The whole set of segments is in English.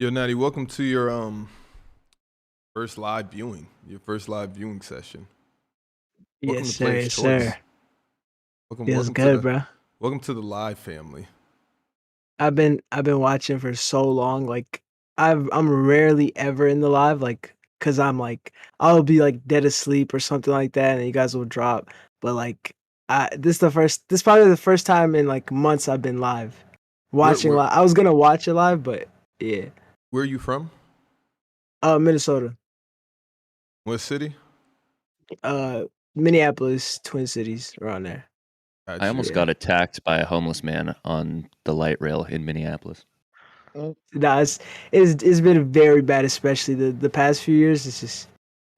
Yo, Natty, welcome to your first live viewing, session. Welcome Yes, to sir. Player's Yes, Choice. sir. Welcome, Feels welcome good, bro. welcome to the live family. I've been watching for so long. Like I'm rarely ever in the live, like, cause I'm like I'll be like dead asleep or something like that, and you guys will drop. But like, this is probably the first time in like months I've been live, watching Where live. I was gonna watch it live, but yeah. where are you from? Minnesota, What city? uh, Minneapolis, Twin Cities, around there. I almost Yeah. got attacked by a homeless man on the light rail in Minneapolis. Nah, it's been very bad, especially the past few years. It's just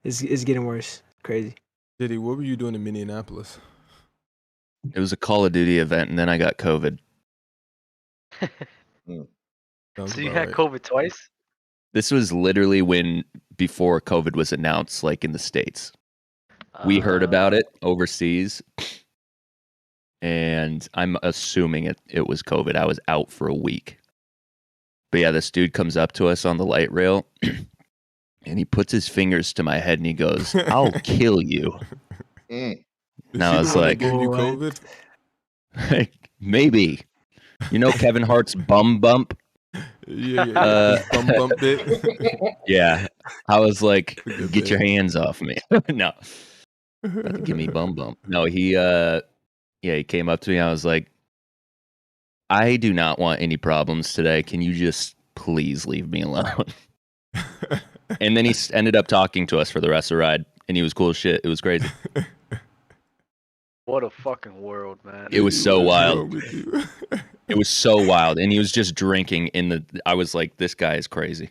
it's getting worse. Crazy. Diddy, what were you doing in Minneapolis? It was a Call of Duty event, and then I got COVID. Sounds So you about had right. COVID twice? This was literally before COVID was announced, like in the States. We heard about it overseas, and I'm assuming it was COVID. I was out for a week. But yeah, this dude comes up to us on the light rail, and he puts his fingers to my head, and he goes, "I'll kill you." Is Now he I the was one that like, gave you What? COVID? Maybe. You know Kevin Hart's bum bump? Yeah. Just bumped it. Yeah. I was like, Good get your bit. hands off me. No. About to give me bum bump. No, he came up to me. I was like, I do not want any problems today. Can you just please leave me alone? And then he ended up talking to us for the rest of the ride, and he was cool as shit. It was crazy. What a fucking world, man. It was so What's wild. wrong with you? It was so wild. And he was just drinking I was like, this guy is crazy.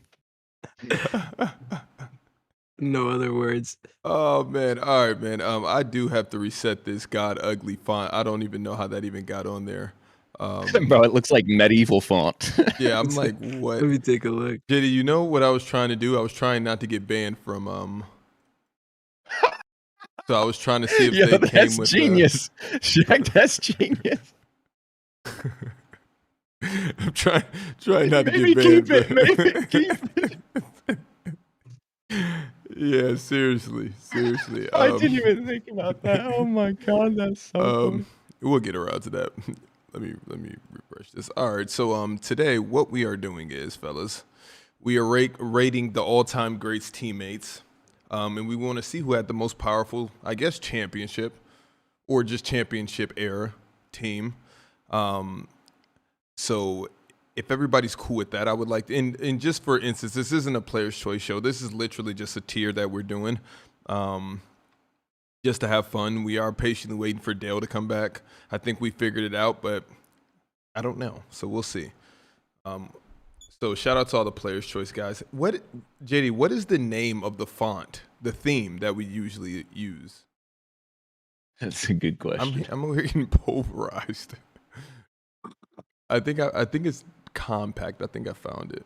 No other words. Oh man, all right, man. I do have to reset this God Ugly font. I don't even know how that even got on there. Bro, it looks like medieval font. Yeah, I'm like, what? Let me take a look. JD, you know what I was trying to do? I was trying not to get banned from So I was trying to see if they came that's with genius. Shaq, that's genius. I'm trying not to Maybe get keep it. banned. Maybe keep it. Yeah, seriously. I didn't even think about that. Oh my god, that's so funny. We'll get around to that. Let me refresh this. All right, so today what we are doing is, fellas, we are rating the all-time greats teammates, and we want to see who had the most powerful, I guess, championship or just championship era team. So if everybody's cool with that, I would like to, and just for instance, this isn't a Player's Choice show. This is literally just a tier that we're doing. Just to have fun. We are patiently waiting for Dale to come back. I think we figured it out, but I don't know. So we'll see. So shout out to all the Player's Choice guys. JD, what is the name of the font, the theme that we usually use? That's a good question. I'm over here getting pulverized. I think it's compact. I think I found it.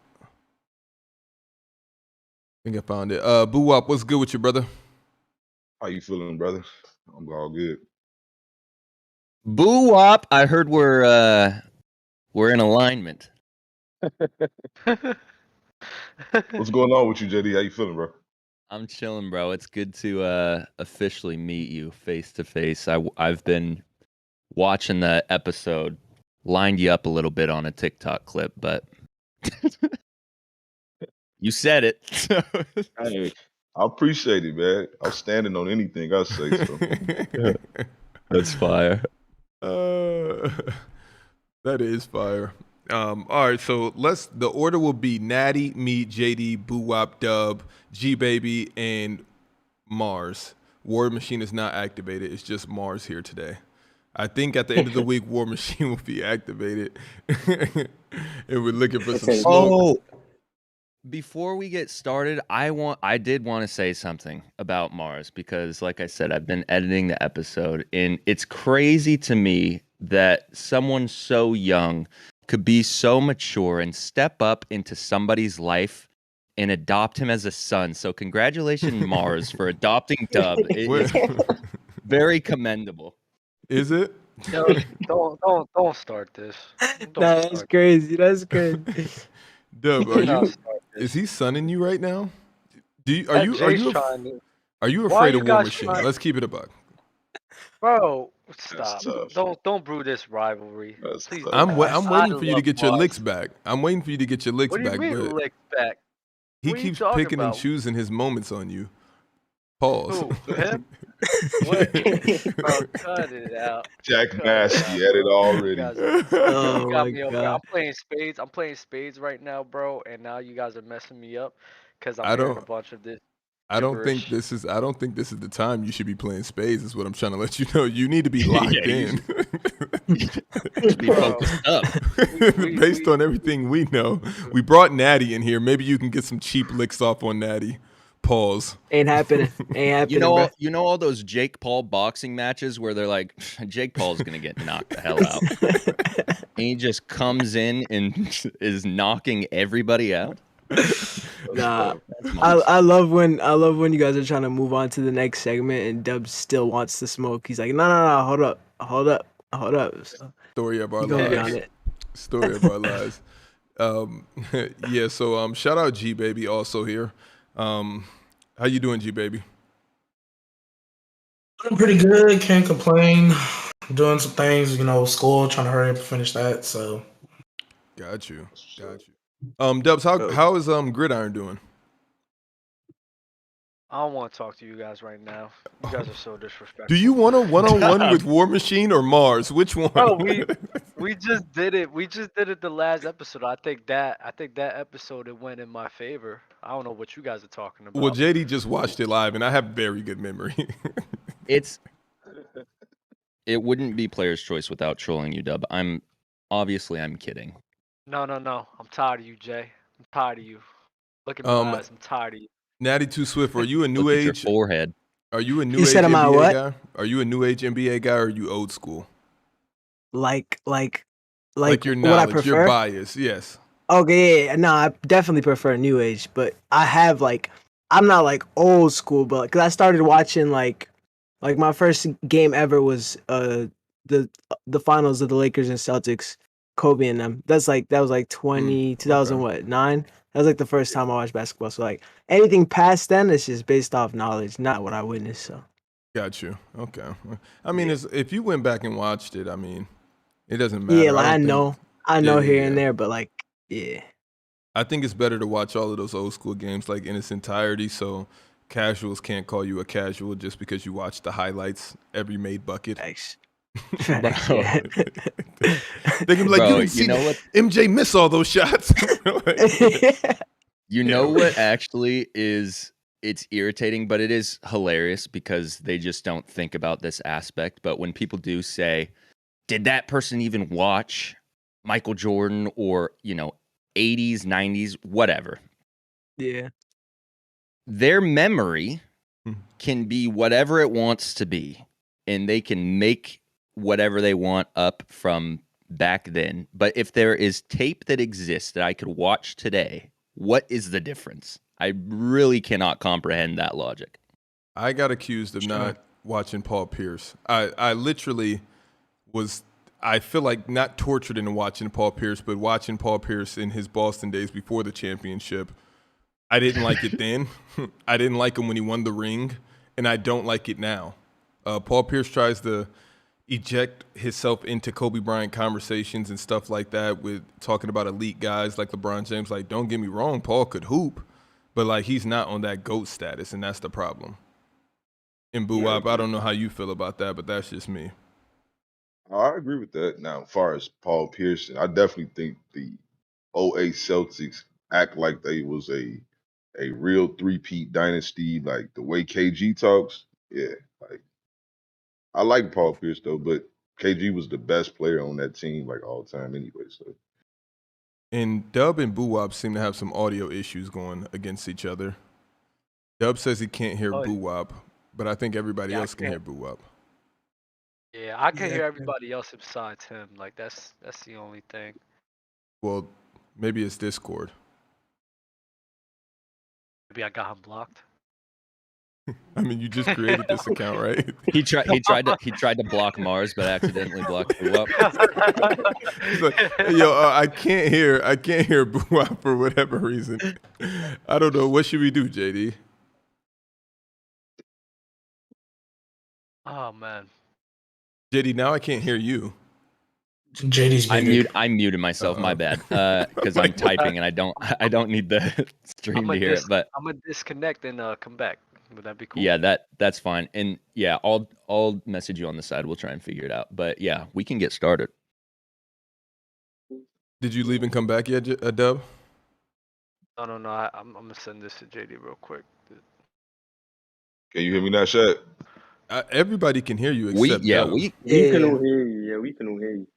Boo Wop, what's good with you, brother? How you feeling, brother? I'm all good. Boo Wop, I heard we're in alignment. What's going on with you, JD? How you feeling, bro? I'm chilling, bro. It's good to officially meet you face to face. I've been watching the episode, lined you up a little bit on a TikTok clip, but you said it. Hey, I appreciate it, man. I'm standing on anything I say. So. That's fire. That is fire. All right, so the order will be Natty, me, JD, Boo Wop, Dub, G Baby, and Mars. War Machine is not activated. It's just Mars here today. I think at the end of the week, War Machine will be activated, and we're looking for some smoke. Oh, before we get started, I did want to say something about Mars because, like I said, I've been editing the episode, and it's crazy to me that someone so young could be so mature and step up into somebody's life and adopt him as a son. So congratulations, Mars, for adopting Dub. It is very commendable. Is it? Yo, don't start this. No, that's crazy. That's crazy. Dub, are No, you? Is he sunning you right now? Are you? Jay's trying to. Are you Why afraid you of War guys Machine? trying- Let's keep it a buck. Bro, That's stop. tough. Don't brew this rivalry. That's Please tough. don't. I'm I waiting for you to love get your Mars. licks back. I'm waiting for you to get your licks What do you back, mean but lick back? he What are you keeps talking picking and about? choosing his moments on you. Pause. Who? Him? What? Bro, cut it out. Jack Cut it Maskey out, at it bro. already. You Oh got my me over. I'm god. playing spades. I'm playing spades right now, bro. And now you guys are messing me up because I'm I hearing a don't. bunch of this I don't think gibberish. this is. I don't think this is the time you should be playing spades. Is what I'm trying to let you know. You need to be Yeah, locked you in. To be Bro. focused up. Based on everything we know, we brought Natty in here. Maybe you can get some cheap licks off on Natty. Pause. Ain't happening. Ain't happening, You know, bro. you know all those Jake Paul boxing matches where they're like, Jake Paul's gonna get knocked the hell out, and he just comes in and is knocking everybody out. Nah. That's months. I love when you guys are trying to move on to the next segment and Dub still wants to smoke. He's like, no, hold up. So Story of our you gonna be on lives. it. Story of our lives. Yeah. So shout out G Baby also here. How you doing, G Baby? I'm pretty good. Can't complain. Doing some things, school, trying to hurry up and finish that. So Got you. Dubs, how is Gridiron doing? I don't want to talk to you guys right now. You guys are so disrespectful. Do you want a one-on-one with War Machine or Mars? Which one? Bro, we just did it. We just did it the last episode. I think that episode it went in my favor. I don't know what you guys are talking about. Well, JD just watched it live, and I have very good memory. It wouldn't be Player's Choice without trolling you, Dub. I'm kidding. No. I'm tired of you, Jay. I'm tired of you. Look at my eyes. I'm tired of you. Natty Too Swift, are you a new Look at your age? forehead. Are you a new You age said am I NBA what? guy? Are you a new age NBA guy, or are you old school? Like Your what I knowledge, your prefer. bias. Yes. Okay, yeah. No, I definitely prefer New Age, but I have I'm not like old school, but because I started watching like my first game ever was the finals of the Lakers and Celtics, Kobe and them. That was like 2000 what 9. That was like the first time I watched basketball. So like anything past then, it's just based off knowledge, not what I witnessed. So Got you. Okay. I mean, if you went back and watched it, I mean, it doesn't matter. yeah, like I know here and yeah. there, but like yeah. I think it's better to watch all of those old school games like in its entirety, so casuals can't call you a casual just because you watch the highlights every made bucket. Thanks. They can be like, Bro, you didn't see MJ miss all those shots. You know what actually is, it's irritating, but it is hilarious because they just don't think about this aspect. But when people do say, did that person even watch Michael Jordan or, 80s, 90s, whatever? Yeah. Their memory can be whatever it wants to be, and they can make whatever they want up from back then. But if there is tape that exists that I could watch today, what is the difference? I really cannot comprehend that logic. I got accused of not watching Paul Pierce. I literally was, I feel like not tortured into watching Paul Pierce, but watching Paul Pierce in his Boston days before the championship. I didn't like it then. I didn't like him when he won the ring, and I don't like it now. Paul Pierce tries to eject himself into Kobe Bryant conversations and stuff like that with talking about elite guys like LeBron James. Like, don't get me wrong, Paul could hoop, but like he's not on that GOAT status, and that's the problem. And Boo Wop, I don't know how you feel about that, but that's just me. I agree with that. Now, as far as Paul Pierce, I definitely think the '08 Celtics act like they was a real three-peat dynasty, like the way KG talks. Yeah, like I like Paul Pierce though, but KG was the best player on that team, like all time anyway. So And Dub and Boo Wop seem to have some audio issues going against each other. Dub says he can't hear Boo Wop, but I think everybody else can hear Boo Wop. Yeah, I can hear everybody else besides him. Like that's the only thing. Well, maybe it's Discord. Maybe I got him blocked. I mean, you just created this account, right? He tried to block Mars, but accidentally blocked Boo Wop. He's like, hey, yo, I can't hear Boo Wop for whatever reason. I don't know. What should we do, JD? Oh man. JD, now I can't hear you. JD's muted. I muted myself. My bad. Because Oh my I'm typing and I don't need the stream to hear it. But I'm gonna disconnect and come back. Would that be cool? yeah, that's fine. And yeah, I'll message you on the side. We'll try and figure it out. But yeah, we can get started. Did you leave and come back yet, Dub? No. I'm gonna send this to JD real quick. Can you hear me now, Shaq? Everybody can hear you We except Dub. We Yeah. can all hear you. Yeah, we can all hear you.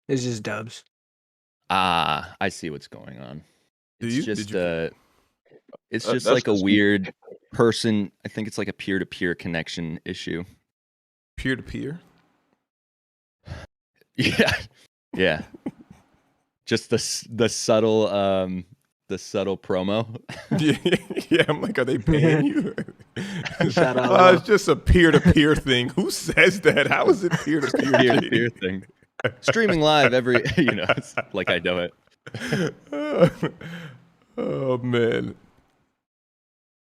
It's just dubs. I see what's going on. Do It's you? just Did you? it's That- just that's like a just- weird person. I think it's like a peer-to-peer connection issue. Peer to peer? Yeah. Yeah. Just the subtle promo. Yeah, I'm like, are they paying you? Shout out, Oh, Lo. it's just a peer-to-peer thing. Who says that? How is it peer-to-peer? Peer-to-peer thing. Streaming live every it's like I know it. Oh man,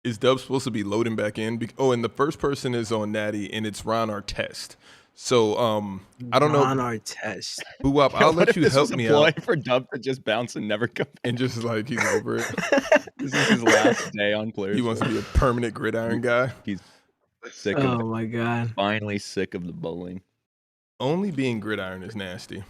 is Dub supposed to be loading back in? And the first person is on Natty, and it's Ron Artest. So I don't Ron know. Artest. Boo Wop, I'll What let if you this help was a me ploy out, for Dub to just bounce and never come. and just like he's over it. This is his last day on Players. He wants to be a permanent gridiron guy. He's sick Oh of my god. finally sick of the bowling. Only being gridiron is nasty.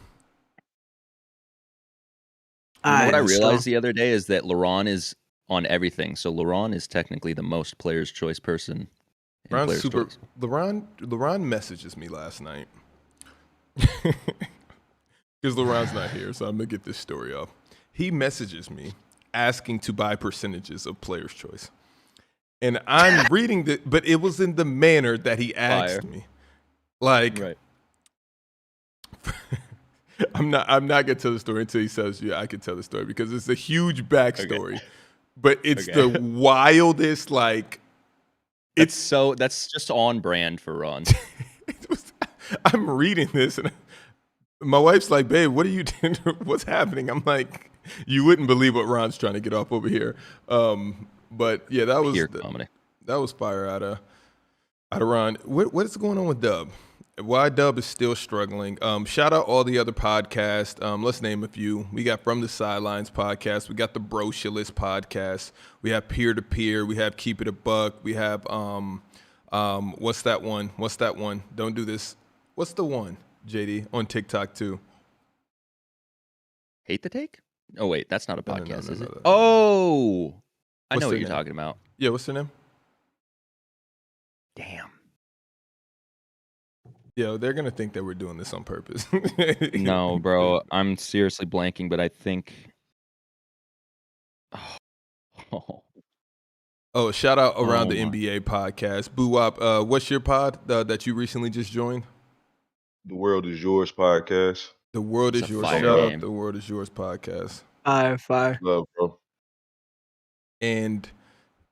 You know what I realized the other day is that LeBron is on everything. So LeBron is technically the most player's choice person. In Ron's Players' super. Choice. LeBron messages me last night because LeBron's not here, so I'm gonna get this story off. He messages me asking to buy percentages of Players' Choice, and I'm reading the, but it was in the manner that he asked me. Like, Right. I'm not gonna tell the story until he says, "Yeah, I can tell the story," because it's a huge backstory, but it's Okay. the wildest. Like, That's just on brand for Ron. it was, I'm reading this, and my wife's like, "Babe, what are you doing? What's happening?" I'm like, "You wouldn't believe what Ron's trying to get off over here." But yeah, that was Pure comedy. that was fire out of Ron. What is going on with Dub? Why Dub is still struggling. Shout out all the other podcasts. Let's name a few. We got From the Sidelines podcast. We got the Brochulous podcast. We have Peer to Peer. We have Keep It a Buck. We have what's that one? Don't do this. What's the one, JD, on TikTok too? Hate the Take? Oh wait, that's not a No, no, podcast, no, is no, it? no. Oh, I What's know what their you're name? talking about. Yeah, what's their name? Damn. Yeah, they're gonna think that we're doing this on purpose. No, bro, I'm seriously blanking, but I think. Oh. Oh, shout out Around Oh the my. NBA podcast. Boo Wop, what's your pod that you recently just joined? The World Is Yours podcast. The World It's Is a Yours. fire Shout out name. The World Is Yours podcast. Fire. Love, bro. And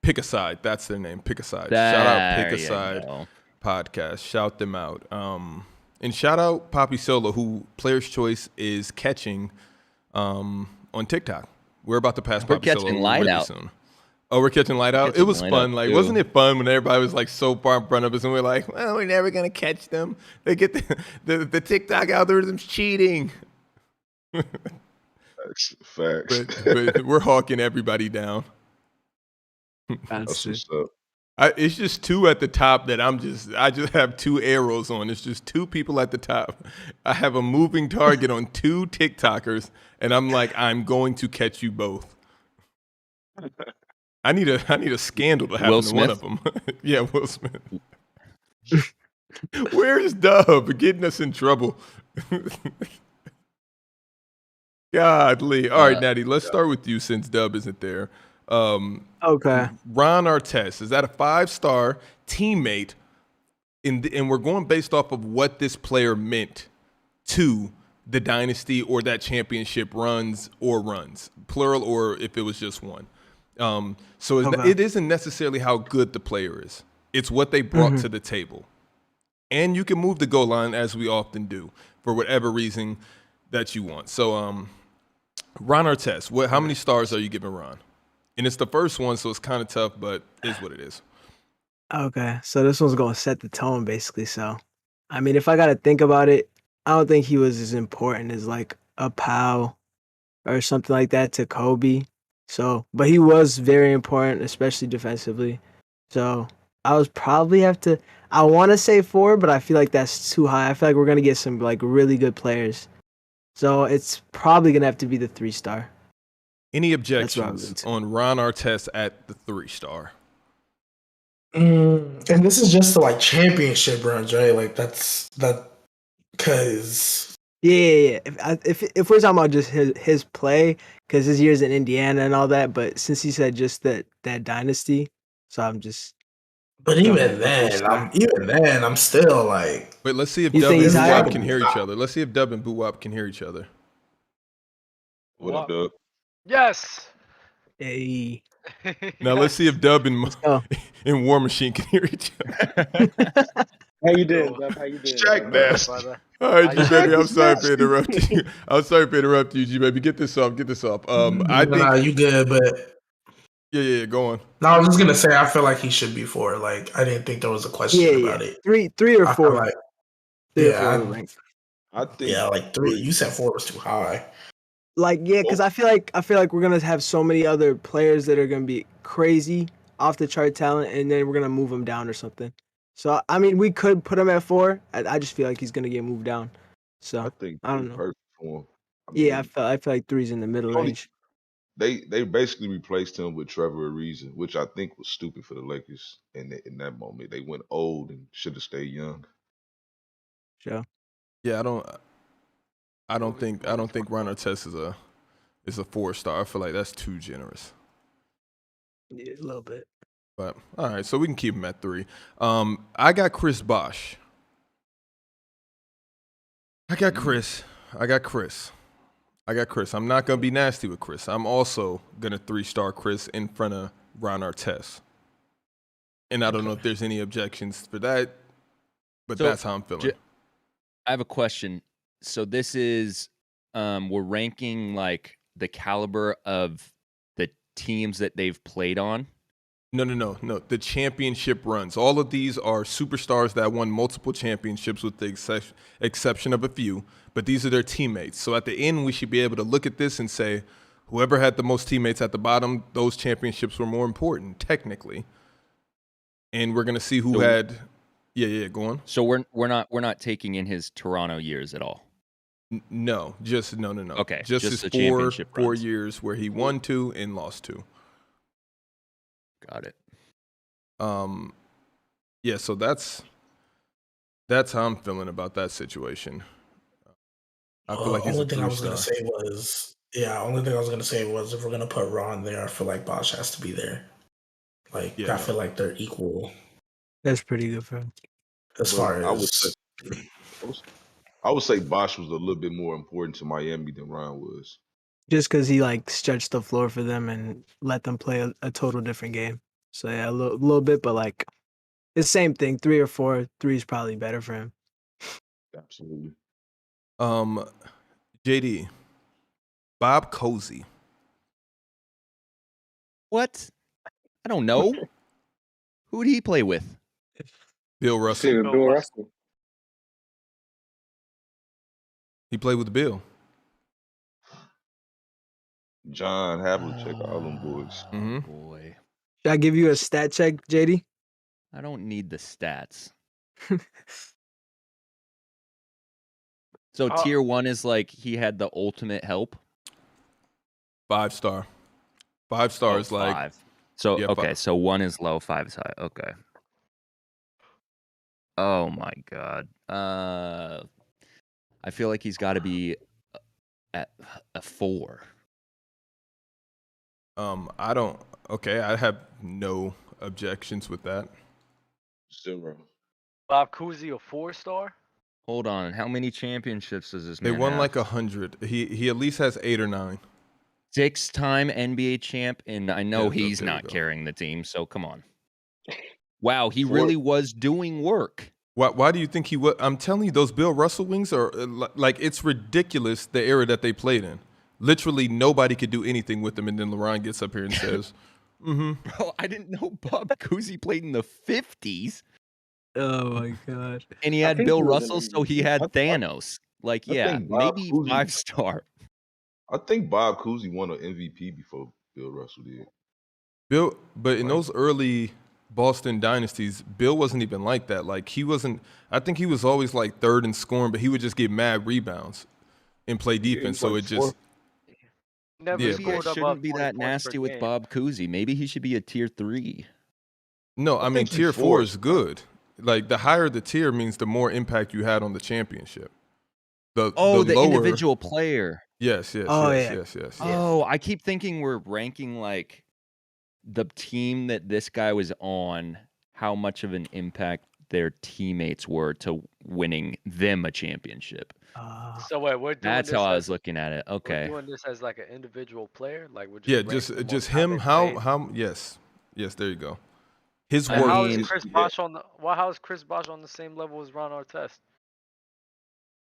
Pick a Side. That's their name. Pick a Side. Shout out Pick a There you Side go. podcast. Shout them out. And shout out Poppy Solo, who Player's Choice is catching on TikTok. We're about to pass We're Poppy Solo catching Light really Out. soon. Oh, we're catching Light Out? It catching was Light fun. Out, Like, too. wasn't it fun when everybody was like so far in front of us and we're like, well, we're never going to catch them. They get the TikTok algorithm's cheating. Facts. But we're hawking everybody down. That's That's it. what's up. It's just two at the top that I just have two arrows on. It's just two people at the top. I have a moving target on two TikTokers, and I'm like, I'm going to catch you both. I need a scandal to happen Will to one Smith? of them. Yeah, Will Smith. Where's Dub getting us in trouble? Godly. All right, Natty, let's start with you since Dub isn't there. Okay. Ron Artest, is that a 5-star teammate? And we're going based off of what this player meant to the dynasty or that championship runs, plural, or if it was just one. So Okay. it isn't necessarily how good the player is. It's what they brought Mhm. to the table. And you can move the goal line as we often do for whatever reason that you want. So, Ron Artest, how many stars are you giving Ron? And it's the first one, so it's kind of tough, but it is what it is. Okay, so this one's gonna set the tone basically. So, I mean, if I gotta think about it, I don't think he was as important as like a Pau or something like that to Kobe. So, but he was very important, especially defensively. So, I was probably have to. I want to say 4, but I feel like that's too high. I feel like we're gonna get some like really good players. So it's probably gonna have to be the 3-star. Any That's what I'm objections into. on Ron Artest at the 3-star? And this is just the like championship runs, right? Like that's that because Yeah. If we're talking about just his play, because his years in Indiana and all that, but since he said just that dynasty, so I'm just but going even with the then, 3-star. I'm still like Wait, let's see if You Dub think and he's it's higher? gotta Boo-Wop can be hear each high. other. Let's see if Dub and Boo-Wop can hear each other. What up, Dub? Yes. Hey, Now let's see if Dub let's go. and War Machine can hear each other. How you doing, Yo, Dub? How you doing? Shaq Dub? good, nasty. brother. All right, How G you baby, doing? I'm sorry for nasty. interrupting you. I'm sorry for interrupting you, G baby. Get this off. I Nah, think you good, but yeah, go on. no, I was just gonna say I feel like he should be 4. Like I didn't think there was a question Yeah. about it. Three or I feel 4. like 3 or 4 yeah, would rank. I think like 3. You said 4 was too high. Like, yeah, because both. I feel like we're gonna have so many other players that are gonna be crazy off the chart talent, and then we're gonna move him down or something. So I mean, we could put him at 4. I just feel like he's gonna get moved down. I So think I 3 don't know. perfect for him. I Yeah, mean, I feel like 3's in the middle only range. they basically replaced him with Trevor Ariza, which I think was stupid for the Lakers in that moment. They went old and should have stayed young. So Yeah, I don't think Ron Artest is a 4-star. I feel like that's too generous. yeah, a little bit. But all right, so we can keep him at 3. I got Chris Bosh. I got Chris. I'm not gonna be nasty with Chris. I'm also gonna 3-star Chris in front of Ron Artest. And I don't know if there's any objections for that, but So, that's how I'm feeling. I have a question. So this is we're ranking like the caliber of the teams that they've played on. No. The championship runs. All of these are superstars that won multiple championships with the exception of a few, but these are their teammates. So at the end, we should be able to look at this and say, whoever had the most teammates at the bottom, those championships were more important, technically. And we're going to see who So- had yeah, go on. So we're not taking in his Toronto years at all. No. Okay, Just just his the 4 championship runs. years where he won 2 and lost 2. Got it. Yeah, so that's how I'm feeling about that situation. I feel like he's a Only thing I was gonna 3-star. say was if we're gonna put Ron there, I feel like Bosh has to be there. Like Yeah, I no. feel like they're equal That's pretty good for him. as But far I would as say I would say Bosh was a little bit more important to Miami than Ron was. Just because he like stretched the floor for them and let them play a total different game. So yeah, a little bit, but like it's the same thing. 3 or 4. 3 is probably better for him. Absolutely. JD, Bob Cousy. What? I don't know. Who did he play with? Bill You Russell. said Bill Russell. He played with Bill. John Havlicek, all them boys. Mm-hmm. Boy, Should I give you a stat check, JD? I don't need the stats. So tier 1 is like he had the ultimate help. 5-star. 5 stars, like 5. So yeah, okay, 5. so 1 is low, 5 is high. Okay. Oh my god. I feel like he's got to be at a 4. I don't. Okay, I have no objections with that. 0. Bob Cousy, a 4-star. Hold on. How many championships does this They man won have? like 100. He at least has 8 or 9. 6-time NBA champ, and I know Yeah, he's there we not go. carrying the team, so come on. wow, he really was doing work. Why do you think he would? I'm telling you, those Bill Russell wings are like it's ridiculous the era that they played in. Literally nobody could do anything with them, and then LeBron gets up here and says, Bro, I didn't know Bob Cousy played in the 50s. Oh my god. And he I had think Bill he was an Russell, so he MVP. had Thanos. Like, I yeah, think Bob maybe Cousy- 5-star. I think Bob Cousy won an MVP before Bill Russell did. Bill, but in those early Boston dynasties, Bill wasn't even like that. Like he wasn't. I think he was always like third in scoring, but he would just get mad rebounds and play defense. So like it just Never Yeah, Maybe scored it above shouldn't be 20 that points per nasty with game. Bob Cousy. Maybe he should be a tier 3. no. I mean, think he's tier 4 four. is good. Like the higher the tier means the more impact you had on the championship. The The lower, individual player. Yes. Oh, yeah. Yes. Oh, I keep thinking we're ranking like the team that this guy was on, how much of an impact their teammates were to winning them a championship. So wait, we're doing That's this how I as- was looking at it. We're Okay. doing this as like an individual player, like we're just Yeah, ranking them on just how him. they played. How? Yes. There you go. His I work. How mean- is Chris Bosh on the? Well, how is Chris Bosh on the same level as Ron Artest?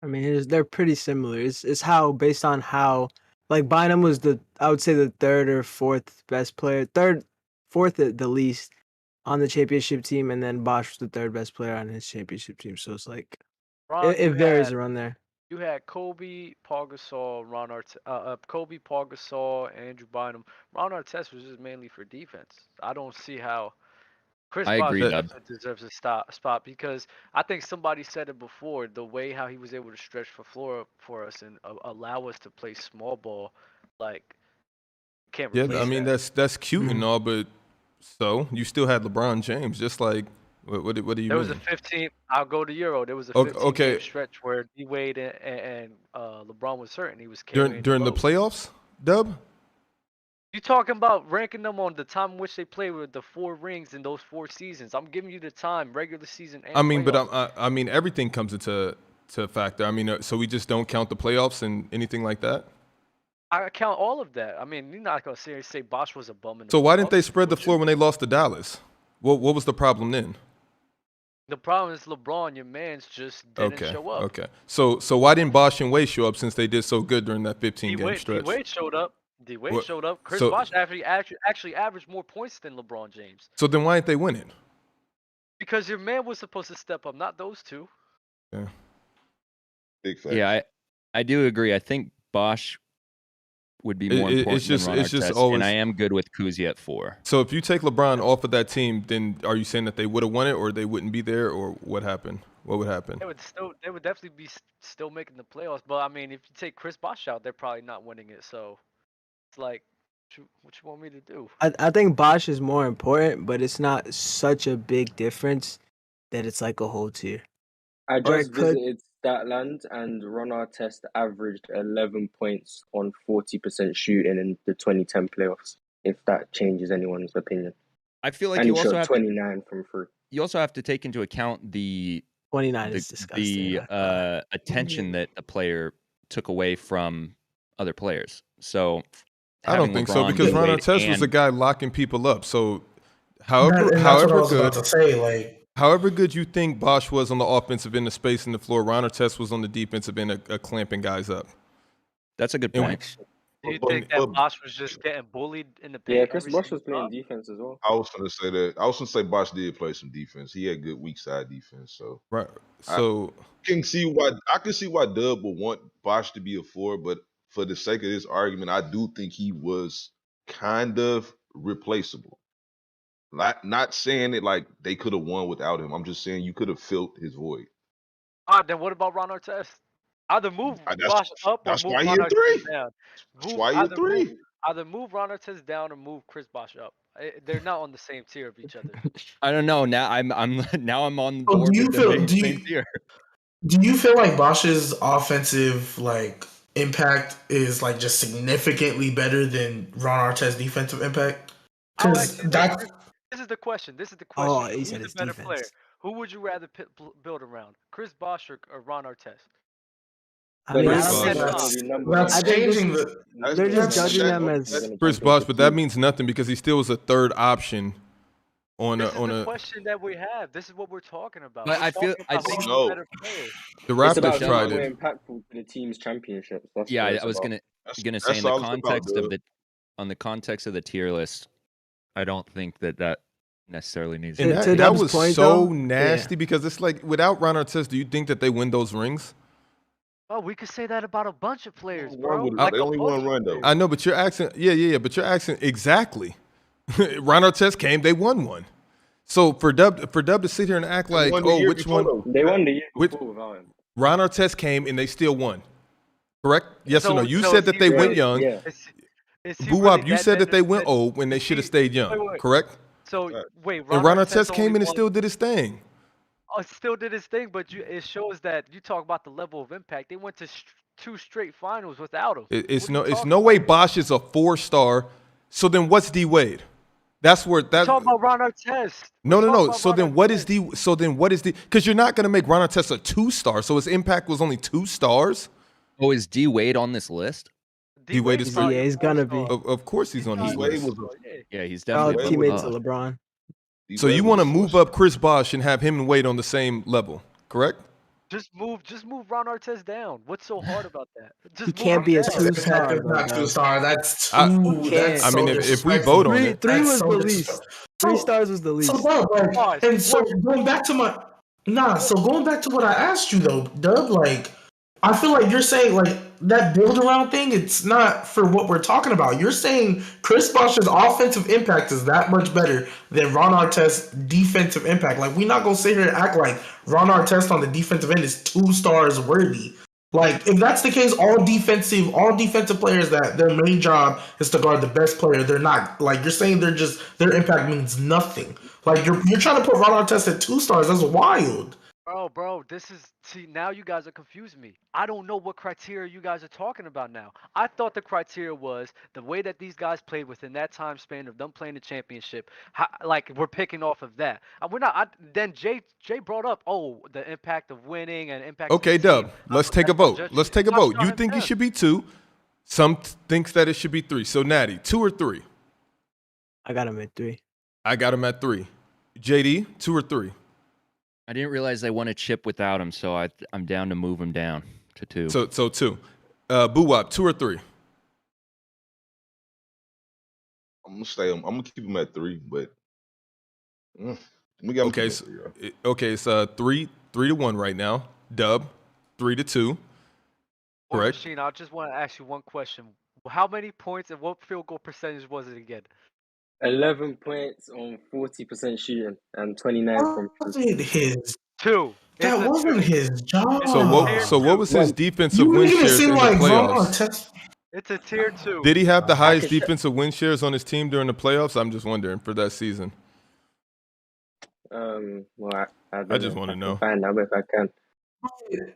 I mean, they're pretty similar. It's how based on how like Bynum was I would say the third or fourth best player, fourth at the least on the championship team, and then Bosh was the third best player on his championship team. So it's like Ron, it varies around there. You had Kobe, Pau Gasol, Kobe, Pau Gasol, Andrew Bynum. Ron Artest was just mainly for defense. I don't see how Chris I Bosh agree, Dub. definitely deserves a spot because I think somebody said it before. The way how he was able to stretch the floor for us and allow us to play small ball, like can't Yeah, replace I mean that. that's cute and Mhm. all, but so you still had LeBron James. Just like what do you There was a mean? 15. I'll go to Euro. There was a Okay, 15 okay. game stretch where D Wade and LeBron was hurt and he was carrying During the load. playoffs, Dub? You talking about ranking them on the time in which they played with the 4 rings in those 4 seasons? I'm giving you the time, regular season and I mean, but playoffs. I mean everything comes into factor. I mean, so we just don't count the playoffs and anything like that. I count all of that. I mean, you're not gonna say Bosh was a bum in the So why didn't they playoffs, spread the would floor you? when they lost to Dallas? What was the problem then? The problem is LeBron, your man's just didn't show up. Okay. So why didn't Bosh and Wade show up since they did so good during that 15 game stretch? D-Wade showed up. D-Wade What- showed up. Chris so- Bosh actually averaged more points than LeBron James So then why didn't they win it? because your man was supposed to step up, not those two. Yeah. Big facts. Yeah, I do agree. I think Bosh would be more important It's just than Ron it's just Artest, always. and I am good with Cousy at 4. So if you take LeBron off of that team, then are you saying that they would have won it, or they wouldn't be there, or what happened? What would happen? They would definitely be still making the playoffs. But I mean, if you take Chris Bosh out, they're probably not winning it. So it's like, what you want me to do? I think Bosh is more important, but it's not such a big difference that it's like a whole tier. I Or it just could- visited Statland and Ron Artest averaged 11 points on 40% shooting in the 2010 playoffs, if that changes anyone's opinion. I feel like And you he also shot have 29 from 3. you also have to take into account the 29 is disgusting. the attention that the player took away from other players. So I don't having think so LeBron, because Ron Wade, Artest was and- a guy locking people up. So And that's what I however was about good to say. Like, however good you think Bosh was on the offensive end of space in the floor, Ron Artest was on the defensive end of clamping guys up. That's a good And point. Do you But- think that but- Bosh was just getting bullied in the paint? Yeah, Chris every Bosh single was playing time? defense as well. I was gonna say that. I was gonna say Bosh did play some defense. He had good weak side defense. So Right. So I can see why Dub would want Bosh to be a 4, but for the sake of this argument, I do think he was kind of replaceable. Not saying it like they could have won without him. I'm just saying you could have filled his void. All right, then what about Ron Artest? Either move That's- Bosh up or that's move why Ron he a Artest 3. down. That's why he a 3. Either move Ron Artest down or move Chris Bosh up. They're not on the same tier of each other. I don't know. Now I'm now I'm on Oh, board do you with feel- the do you- same tier. do you feel like Bosch's offensive like impact is like just significantly better than Ron Artest's defensive impact? I'll Because ask you that's This is the question. Oh, he Who's said the his better player? defense. Who would you rather build around? Chris Bosh or Ron Artest? I mean, Chris I Bosh. don't think that's I think this changing is- the. They're just That's- judging them as Chris Bosh, but that means nothing because he still was a third option This is the question that we have. This is what we're talking about. But We're I talking about think who's No. the better player. The It's Raptors about tried who's more it. impactful to the team's championships. That's yeah, what I it's was about. gonna say in the all it's about, context of Dub. the context of the tier list, I don't think that necessarily needs And to that, To that Dub's was point, so though, nasty because it's like without Ron Artest, do you think that they win those rings? Oh, we could say that about a bunch of players, One bro. with it. Like They a only bunch won of run, though. players. I know, but you're asking, but you're asking exactly. Ron Artest came, they won one. So for Dub to sit here and act They like, won the oh, year which before, one? though. They won the year Which- before without him. Ron Artest came and they still won. Correct? Yes or no? You So said is that he they really- went young. Yeah. Is he Boo really Wop, you said that they went that- old when they is should have he- stayed young. wait. Correct? So Right. wait, And Ron Artest only came in and won- still did his thing. still did his thing, but it shows that you talk about the level of impact. They went to 2 straight finals without him. It's What are you it's talking no way about? Bosh is a 4-star. So then what's D Wade? That's where We're that. talking about Ron Artest. No, We're no, talking no. about So Ron then what is Artest. the? So then what is the? Because you're not gonna make Ron Artest a 2-star. So his impact was only 2 stars. Oh, is D Wade on this list? D Wade is probably Yeah, a he's gonna be. 4-star. Of course he's on D this Wade list. was a Yeah, he's They're all definitely. Wade teammates of Bosh. LeBron. So you want to move up Chris Bosh and have him and Wade on the same level, correct? Just move Ron Artest down. What's so hard about that? Just He move can't him be a down. 2-star. That's not though. 2-star. That's I- too. That's I so mean, if we disrespectful. vote on Three, it. three That's was so the disrespectful. least. 3 So- stars was the least. So bro, like, Bosh, and so what- going back to so going back to what I asked you though, Dub, like, I feel like you're saying like that build around thing. It's not for what we're talking about. You're saying Chris Bosh's offensive impact is that much better than Ron Artest's defensive impact. Like, we're not gonna sit here and act like Ron Artest on the defensive end is 2 stars worthy. Like, if that's the case, all defensive players that their main job is to guard the best player, they're not, like, you're saying their impact means nothing. Like, you're trying to put Ron Artest at 2 stars. That's wild. Bro, now you guys are confusing me. I don't know what criteria you guys are talking about now. I thought the criteria was the way that these guys played within that time span of them playing the championship. Like, we're picking off of that. We're not. Then Jay brought up, the impact of winning and impact. Okay, of the team. Dub. Let's take a vote. Let's take a I'll vote. start You him think he down. should be 2? Some thinks that it should be 3. So Natty, 2 or 3? I got him at 3. I got him at 3. JD, 2 or 3? I didn't realize they won a chip without him, so I'm down to move him down to 2. So 2. Boo Wop, 2 or 3? I'm gonna keep him at 3, but we got Okay, it's 3-1 right now. Dub, 3-2. Correct. Machine, I just want to ask you one question. How many points and what field goal percentage was it again? 11 points on 40% shooting and 29 from Wasn't his 2. that It's a wasn't 2. his job. So what was his defensive You win making it shares seem in the like Ron playoffs? Artest? It's a tier 2. Did he have the highest could- defensive win shares on his team during the playoffs? I'm just wondering for that season. Well, I don't I just know wanna if I can know. Find out if I can.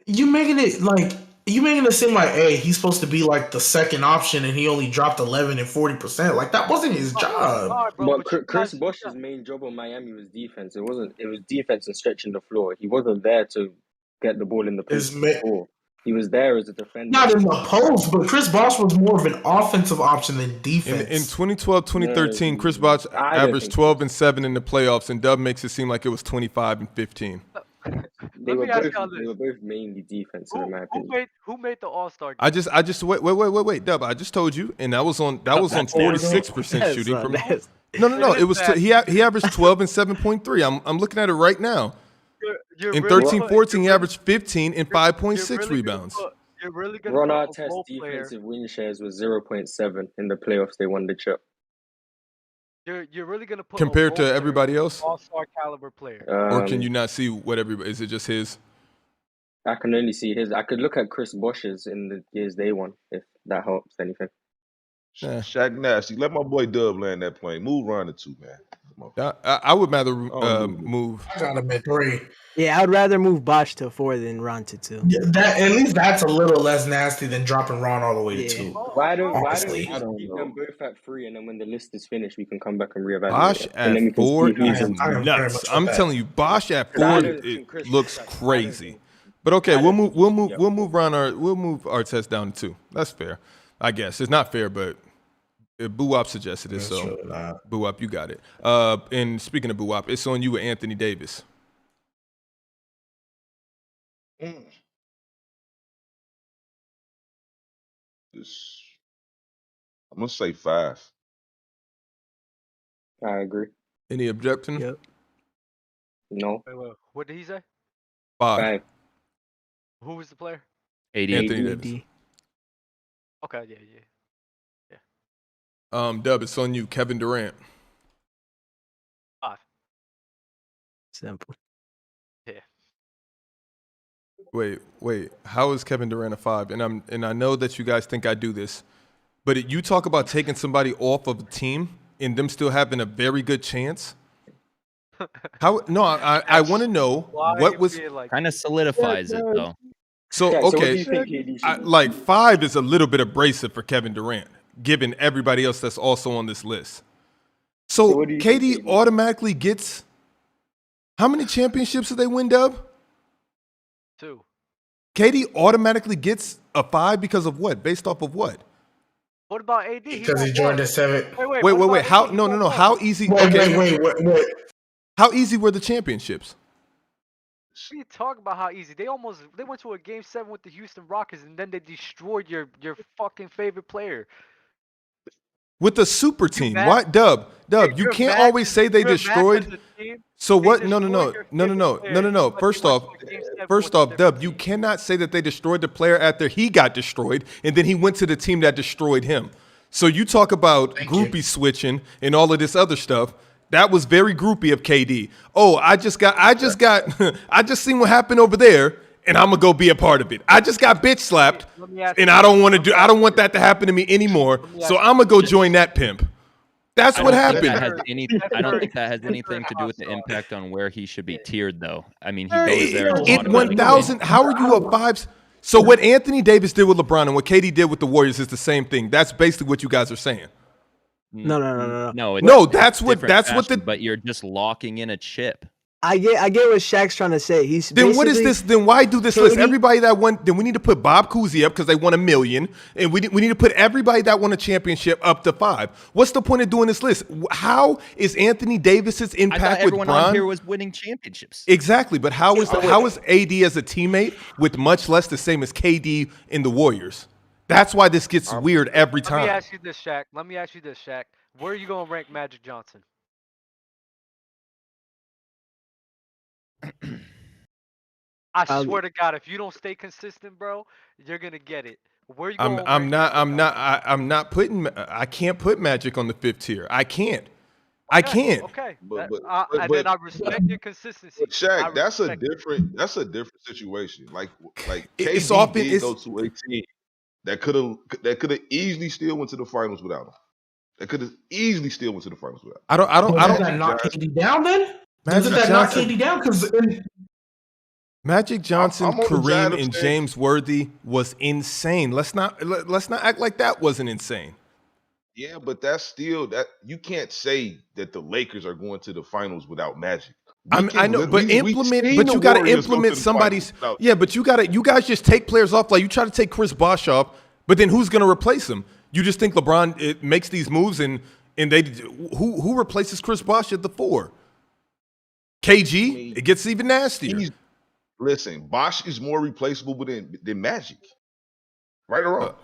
You making it seem like, hey, he's supposed to be like the second option, and he only dropped 11 and 40%. Like, that wasn't his job. Alright, bro, But you Chris guys- Bosh's main job on Miami was defense. It was defense and stretching the floor. He wasn't there to get the ball in the His post. ma- before. He was there as a defender. Not in the post, but Chris Bosh was more of an offensive option than defense. In 2012-2013, Chris Bosh I don't averaged think 12 and 7 in the playoffs, and Dub makes it seem like it was 25 and 15. They Let were me ask both y'all they this. were both mainly defensive in my opinion. Who made the All-Star game? I just wait, Dub. I just told you, and that was on 46% shooting from. No. It was he averaged 12 and 7.3. I'm looking at it right now. You're In really 13-14, he really- averaged 15 and 5.6 you're really gonna rebounds. You're really gonna Ron put a Artest's role player. defensive win shares was 0.7 in the playoffs. They won the chip. You're really gonna put Compared a to role player, everybody else, All-Star caliber player. or can you not see what everybody? Is it just his? I can only see his. I could look at Chris Bosh's in the years they won, if that helps anything. Yeah. Shaq Nasty. Let my boy Dub land that plane. Move Ron to 2, man. Come on. I would rather Oh, move. I got him at 3. Yeah, I'd rather move Bosh to 4 than Ron to 2. Yeah, that at least that's a little less nasty than dropping Ron all the way to Yeah. 2. Why don't we Honestly, just keep them both at 3, and then when the list is finished, we can come back and reevaluate. Bosh it. And then we at can 4 see who's is in- I am very nuts. much with I'm that. telling you, Bosh at But I 4 don't think it Chris looks is like- I don't crazy. think- But okay, I don't think- we'll move yeah. Artest down to 2. That's fair, I guess. It's not fair, but Boo Wop suggested it, That's so really not. Boo Wop, you got it. And speaking of Boo Wop, it's on you with Anthony Davis. Mm. This, I'm gonna say 5. I agree. Any objection? Yep. No. Wait. What did he say? 5. 5. Who was the player? AD. Anthony AD. Davis. Okay, yeah. Dub, it's on you. Kevin Durant. 5. Simple. Yeah. Wait. How is Kevin Durant a 5? And I know that you guys think I do this, but you talk about taking somebody off of a team and them still having a very good chance. How? No, I want to know Why what you was. being like Kind of solidifies it though. So Shaq, so what do okay, you think KD should be? like 5 is a little bit abrasive for Kevin Durant, given everybody else that's also on this list. So what do you think KD KD automatically gets. How many championships did they win, Dub? 2? KD automatically gets a 5 because of what? Based off of what? What about AD? Because he got joined one. the 7. Wait. Wait. How? No. How easy? Okay. Wait. How easy were the championships? We talk about how easy they went to a game 7 with the Houston Rockets and then they destroyed your fucking favorite player. With the super team. mad? Why, Dub? Hey, You you're can't mad always 'cause- say they you're mad 'cause destroyed. the team- So they what? destroyed your favorite player, No. but First they off, went to a game 7 with a Dub, different you team. cannot say that they destroyed the player after he got destroyed, and then he went to the team that destroyed him. So you talk about groupie switching and all of this other stuff. That was very groupie of KD. Oh, I just seen what happened over there, and I'm gonna go be a part of it. I just got bitch slapped, Let me ask and you I don't this. want that to happen to me anymore. me So ask I'm gonna go join that pimp. That's what I don't think happened. that has any. I don't think that has anything to do with the impact on where he should be tiered, though. I mean, he goes there and It automatically 1,000. How are you a 5? So what Anthony Davis did with LeBron and what KD did with the Warriors is the same thing. That's basically what you guys are saying. No. No, it's No, that's what fashion, but you're just locking in a chip. I get what Shaq's trying to say. He's Then what is basically- this? Then why do this list? KD Everybody that won. Then we need to put Bob Cousy up because they won $1 million, and we need to put everybody that won a championship up to 5. What's the point of doing this list? How is Anthony Davis's I impact thought with everyone on here Bron? was winning championships. Exactly, but how is AD as a teammate with much less the same as KD in the Warriors? That's why this gets weird every Let me time. ask you this, Shaq. Where are you gonna rank Magic Johnson? I swear to God, if you don't stay consistent, bro, you're gonna get it. Where you going? I'm not putting. I can't put Magic on the 5th tier. I can't. Okay. But Then I respect your consistency. Shaq, that's a different situation. Like It's KD often- did it's- go to a team that could have easily still went to the finals without him. That could have easily still went to the finals without him. I don't. Does that knock KD down then? Doesn't that knock KD down? Because Magic Johnson, I'm on the side Kareem, of and saying- James Worthy was insane. Let's not act like that wasn't insane. Yeah, but that's still that you can't say that the Lakers are going to the finals without Magic. I know, but seen but the you got to Warriors go to implement the somebody's. finals without- Yeah, but you guys just take players off. Like you try to take Chris Bosh off, but then who's going to replace him? You just think LeBron makes these moves and they who replaces Chris Bosh at the 4? KG. It gets even nastier. Listen, Bosh is more replaceable than Magic. Right or wrong?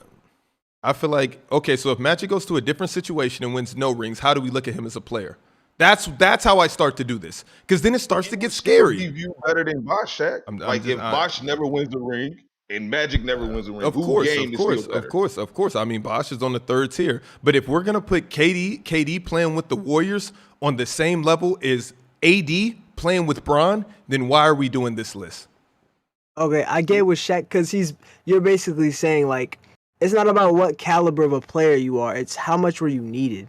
I feel like, okay, so if Magic goes to a different situation and wins no rings, how do we look at him as a player? That's how I start to do this. Because then it starts to get scary. He view better than Bosh, Shaq. If Bosh never wins the ring and Magic never wins the ring, of course. I mean, Bosh is on the 3rd tier. But if we're gonna put KD playing with the Warriors on the same level as AD playing with Bron, then why are we doing this list? Okay, I get with Shaq because you're basically saying like it's not about what caliber of a player you are; it's how much were you needed.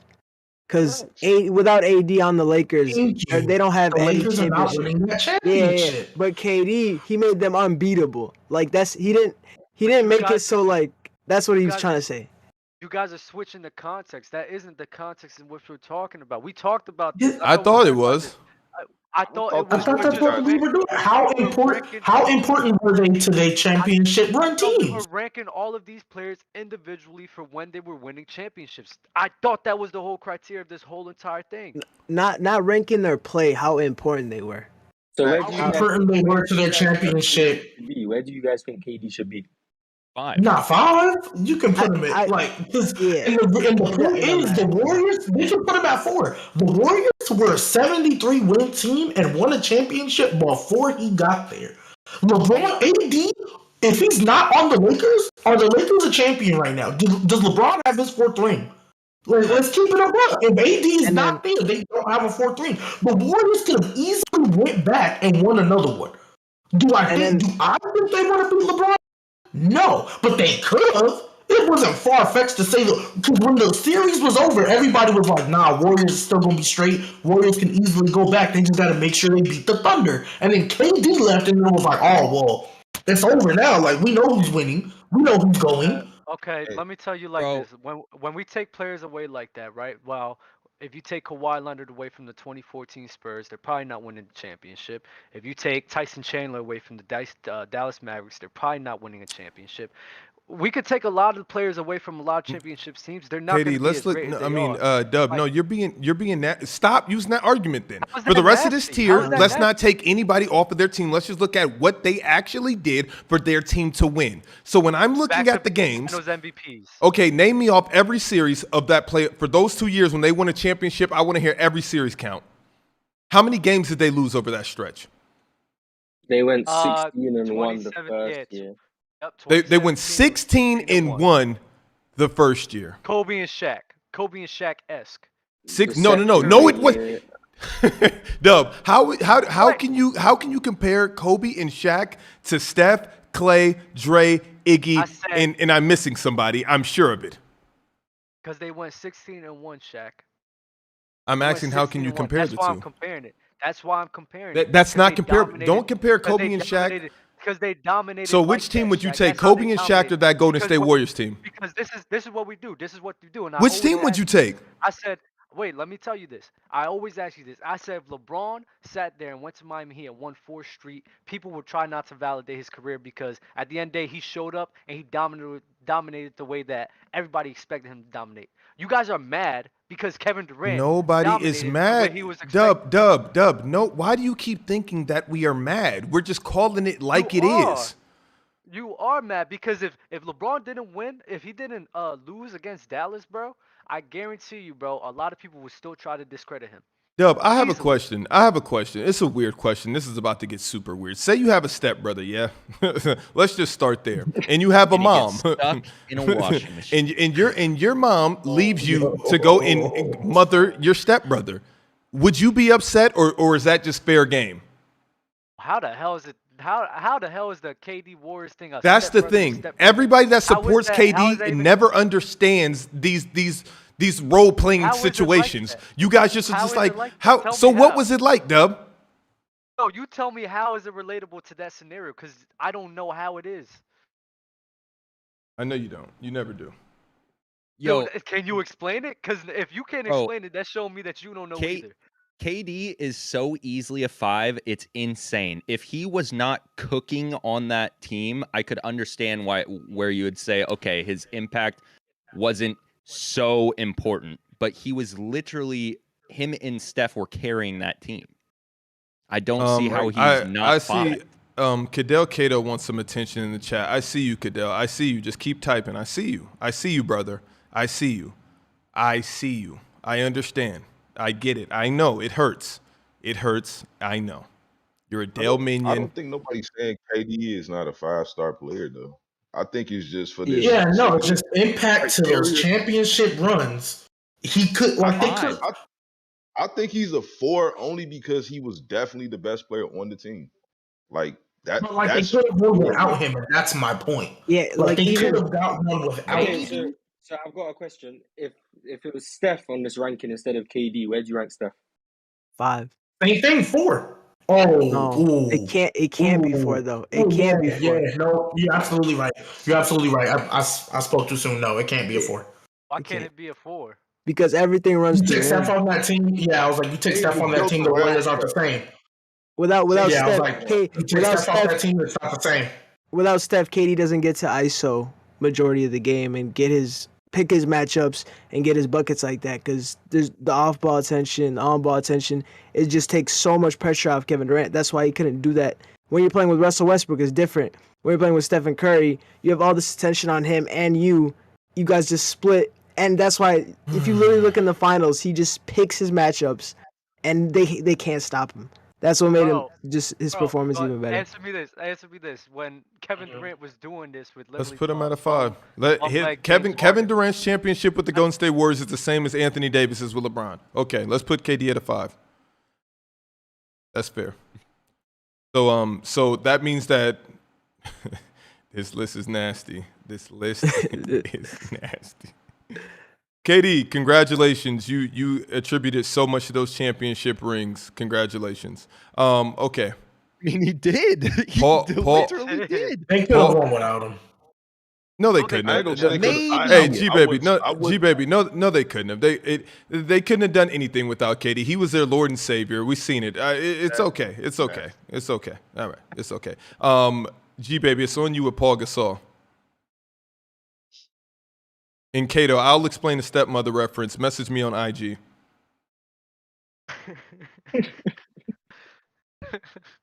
Because without AD on the Lakers, they don't have any Lakers are not championship. winning that championship. Yeah, but KD, he made them unbeatable. Like he didn't make it so like that's what he was trying to say. You guys are switching the context. That isn't the context in which we're talking about. We talked about this. I thought it was. I thought it thought I was this thought was that's just what we were doing. How important were they to their championship run we were teams? ranking all of these players individually for when they were winning championships. I thought that was the whole criteria of this whole entire thing. Not ranking their play, how important they were. So where How do you How guys important they were where to do you their guys think KD championship. should be? Where do you guys think KD should be? 5. Not 5. You can put them I- at because yeah. and the point It don't is the matter. Warriors. They can put them at 4. The Warriors were a 73 win team and won a championship before he got there. LeBron AD, if he's not on the Lakers, are the Lakers a champion right now? Does LeBron have his 4th ring? Like, let's keep it up. If AD is And not there, they don't have a 4th ring. The Warriors could have easily went back and won another one. Do I think they want to beat LeBron? No, but they could have. It wasn't far-fetched to say that, because when the series was over, everybody was like, nah, Warriors is still going to be straight. Warriors can easily go back. They just got to make sure they beat the Thunder. And then KD left, and it was like, oh, well, it's over now. Like, we know who's winning. We know who's going. Okay, Hey, let me tell you like bro. this. When we take players away like that, right? Well, if you take Kawhi Leonard away from the 2014 Spurs, they're probably not winning the championship. If you take Tyson Chandler away from the Dallas Mavericks, they're probably not winning a championship. We could take a lot of players away from a lot of championships teams. They're not going Katie, to be let's as look. great as No, they I mean, are. Dub. No, Like, you're being stop using that argument. Then How is for the that rest of this nasty? tier, How is that let's not nasty? take anybody off of their team. Let's just look at what they actually did for their team to win. So when I'm looking at the games, Those MVPs. okay, name me off every series of that play for those 2 years when they won a championship. I want to hear every series count. How many games did they lose over that stretch? They went 16 and 1 the 27 first year. Yep, They went 2017, 16 and 1 the first year. Kobe and Shaq-esque. No, it was. Dub, how can you compare Kobe and Shaq to Steph, Clay, Dre, Iggy, and I'm missing somebody? I'm sure of it. Because they went 16 and 1, Shaq. I'm asking how can you compare the two? That's why I'm two? comparing it. That's why I'm comparing it. That's not Because they comparable. dominated- Don't compare because Kobe they and Shaq. dominated- Because they dominated. So like which team that, would you Shaq. take, That's how Kobe they and Shaq or dominated. that Golden Because State what- Warriors team? Because this is what we do. This is what you do. And I Which always team would ask you take? I said, wait, let me tell you this. I always ask you this. I said if LeBron sat there and went to Miami Heat and won 4th Street, people would try not to validate his career because at the end of the day, he showed up and he dominated the way that everybody expected him to dominate. You guys are mad because Kevin Durant Nobody is dominated the way mad. he was expected. Dub. No, why do you keep thinking that we are mad? We're just calling it like it is. You are mad because if LeBron didn't win, if he didn't lose against Dallas, bro, I guarantee you, bro, a lot of people would still try to discredit him. Dub, I have a Easily. question. It's a weird question. This is about to get super weird. Say you have a stepbrother, yeah? Let's just start there. And you have a And he mom. gets stuck in a washing machine. and your mom leaves you to go and mother your stepbrother. Would you be upset or is that just fair game? How the hell is it? How the hell is the KD Warriors thing? That's the thing. Everybody that supports KD never understands these role playing How is it like situations. that? You guys just How is like it like that? how. Tell So me what how. was it like, Dub? No, you tell me how is it relatable to that scenario? Because I don't know how it is. I know you don't. You never do. Yo, Can you explain it? Because if you can't Bro, explain it, that's showing me that you don't know either. KD is so easily a 5, it's insane. If he was not cooking on that team, I could understand where you would say, okay, his impact wasn't so important, but he was literally, him and Steph were carrying that team. I don't see how he's not I 5. see. Cadell Cato wants some attention in the chat. I see you, Cadell. I see you. Just keep typing. I see you. I see you, brother. I see you. I see you. I understand. I get it. I know it hurts. It hurts. I know. You're a Dale Minion. I don't think nobody's saying KD is not a 5-star player though. I think it's just for this. Yeah, no, it's just impact to those championship runs. He could they could. I think he's a 4 only because he was definitely the best player on the team. Like that. But they That's could have won without him, and that's my point. Yeah, Like they even could have got one without Okay, him. so I've got a question. If it was Steph on this ranking instead of KD, where'd you rank Steph? 5. Same thing, 4. Oh, No, ooh, it can't be 4 though. It can't be 4. Yeah, no, you're absolutely right. You're absolutely right. I spoke too soon. No, it can't be a 4. Why can't it be a 4? Because everything runs You through take Steph him. on that team. Yeah, I was like, you take Steph on that team. The Warriors aren't the same. Without Yeah, I was Steph, like, K, you take without Steph off that Steph, team, it's not the same. without Steph, KD doesn't get to ISO majority of the game and pick his matchups and get his buckets like that, because there's the off-ball attention, on-ball attention. It just takes so much pressure off Kevin Durant. That's why he couldn't do that. When you're playing with Russell Westbrook, it's different. When you're playing with Stephen Curry, you have all this attention on him and you guys just split. And that's why, if you literally look in the finals, he just picks his matchups, and they can't stop him. That's what made him just his performance but even better. Answer me this. When Kevin Durant was doing this with Let's literally put him at a throwing 5. Kevin Durant's championship with the Golden State Warriors is the same as Anthony Davis's with LeBron. Okay, let's put KD at a 5. That's fair. So that means that this list is nasty. This list is nasty. KD, congratulations. You attributed so much to those championship rings. Congratulations. Okay. I mean, he did. He Paul- literally did. They could have won without him. No, they No, they couldn't. I have. ain't gonna say they Maybe. could've- Hey, I G would- baby, I no, would- G baby, no, they couldn't have. They couldn't have done anything without KD. He was their Lord and Savior. We've seen it. It's okay. It's okay. It's okay. All right, it's okay. G baby, it's on you with Pau Gasol. And Kato, I'll explain the stepmother reference. Message me on IG.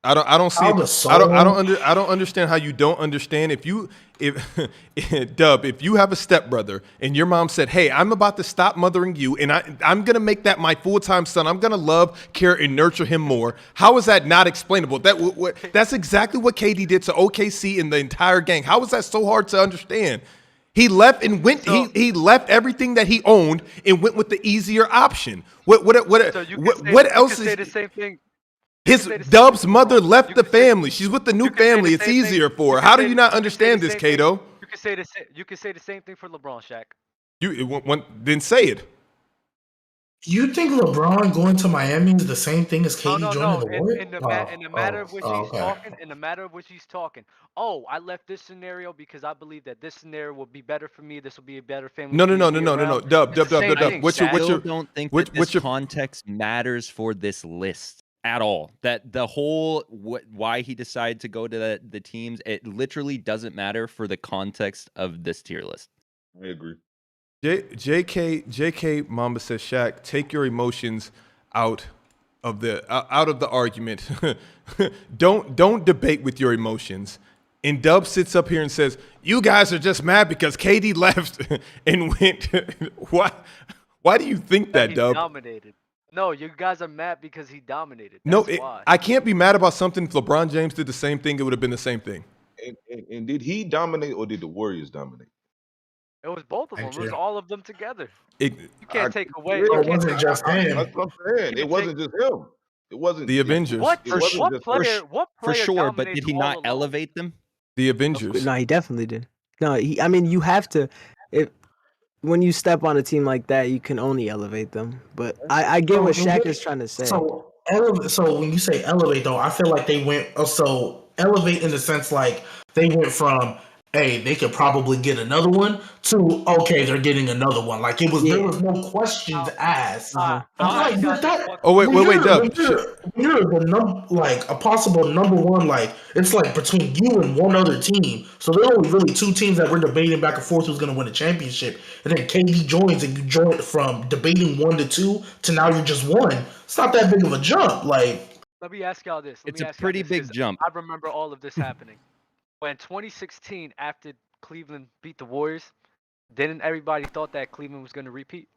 I don't see. Pau Gasol. I don't understand how you don't understand. If Dub, if you have a stepbrother and your mom said, "Hey, I'm about to stop mothering you, and I'm gonna make that my full-time son. I'm gonna love, care, and nurture him more." How is that not explainable? That's exactly what KD did to OKC and the entire gang. How is that so hard to understand? He left and went. He left everything that he owned and went with the easier option. What else say the is? same thing. His Dub's mother left the family. She's with the new family. It's easier for her. How do you not understand this, Kato? You can say the same thing for LeBron, Shaq. Then say it. You think LeBron going to Miami is the same thing as KD joining the Warriors? In the matter of which he's talking. Oh, I left this scenario because I believe that this scenario will be better for me. This will be a better family. No. Dub. I don't think that this context matters for this list at all. That the whole why he decided to go to the teams, it literally doesn't matter for the context of this tier list. I agree. JK Mamba says, Shaq, take your emotions out of the argument. don't debate with your emotions. And Dub sits up here and says, you guys are just mad because KD left and went. Why do you think that, Dub? Dominated. No, you guys are mad because he dominated. Why. I can't be mad about something. If LeBron James did the same thing, it would have been the same thing. And did he dominate or did the Warriors dominate? It was both of them. It was all of them together. You can't take away. It wasn't just him. That's what I'm saying. It wasn't just him. It wasn't the Avengers. What player for sure, but did he not alone? elevate them? The Avengers. No, he definitely did. No, you have to. When you step on a team like that, you can only elevate them. But I get what Shaq is trying to say. So when you say elevate, though, I feel like they went elevate in the sense like they went from, hey, they could probably get another one to, okay, they're getting another one. Like there was no questions asked. Wait, Dub. You're a possible number one. Like it's like between you and one other team. So there were really two teams that were debating back and forth who's going to win a championship. And then KD joins, and you join from debating 1 to 2 to now you're just 1. It's not that big of a jump. Like, let me ask y'all this. It's a pretty big jump. I remember all of this happening. When 2016, after Cleveland beat the Warriors, didn't everybody thought that Cleveland was going to repeat?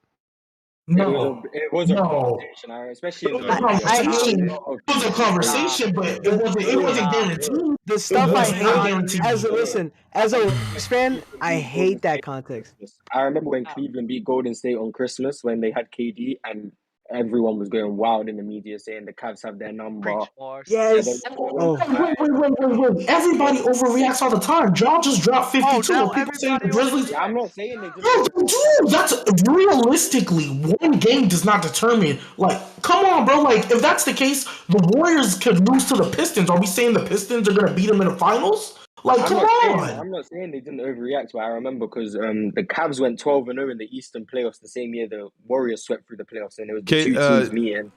No, it was a conversation, especially. It was a conversation, but it wasn't guaranteed. The stuff I hate as a Warriors fan, I hate that context. I remember when Cleveland beat Golden State on Christmas when they had KD and everyone was going wild in the media saying the Cavs have their number. Yes. Wait. Everybody overreacts all the time. Ja just dropped 52. People saying the Grizzlies. I'm not saying they dude, that's realistically one game does not determine. Like, come on, bro. Like, if that's the case, the Warriors could lose to the Pistons. Are we saying the Pistons are gonna beat them in the finals? Like, come on. I'm not saying they didn't overreact, but I remember because the Cavs went 12-0 in the Eastern playoffs the same year the Warriors swept through the playoffs, and it was the two teams meeting.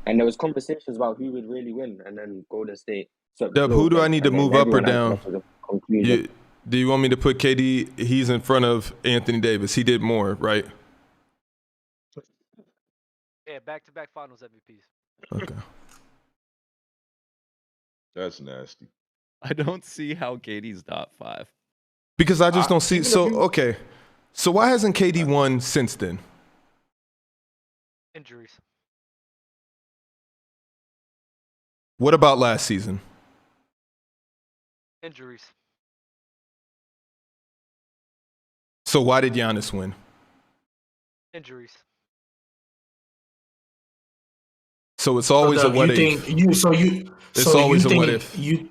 And there was conversations about who would really win, and then Golden State swept the Dub, floor who with do I them, need to and then move up or everyone had to come down? up with a conclusion. Do you want me to put KD? He's in front of Anthony Davis. He did more, right? Yeah, back-to-back Finals MVPs. Okay. That's nasty. I don't see how KD's top 5. Because I just don't see. even if So you- okay. So why hasn't KD won since then? Injuries. What about last season? Injuries. So why did Giannis win? Injuries. So it's always So, a what you if. think you so you It's so always you a think what if. you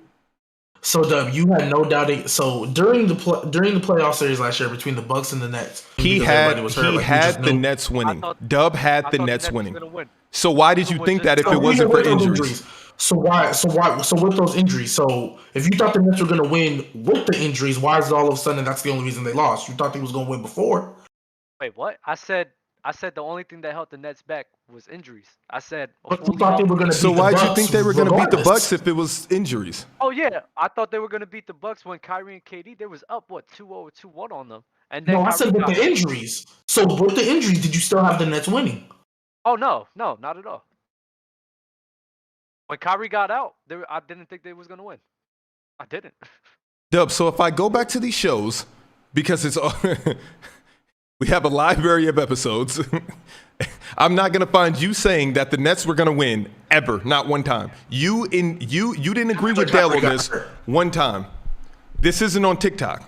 so Dub, you had no doubt. So during the playoff series last year between the Bucks and the Nets, He because had everybody was hurt, like, we just the knew- Nets winning. thought- Dub I had the thought Nets was winning. gonna win. So why did you So think was that if just- it wasn't for with those injuries? So with those injuries? So if you thought the Nets were going to win with the injuries, why is it all of a sudden that's the only reason they lost? You thought they was going to win before. Wait, what? I said the only thing that held the Nets back was injuries. I said a But you fully thought they healthy- were going to So beat the why'd Bucks you think they were going to beat the regardless. Bucks if it was injuries? Oh yeah, I thought they were gonna beat the Bucks when Kyrie and KD. They was up 2-0 or 2-1 on them, and then No, I Kyrie said with got the hurt. injuries. So with the injuries, did you still have the Nets winning? Oh no, not at all. When Kyrie got out, I didn't think they was gonna win. I didn't. Dub, so if I go back to these shows, because it's all we have a library of episodes, I'm not gonna find you saying that the Nets were gonna win ever, not one time. You didn't agree with Dale on this one time. This isn't on TikTok.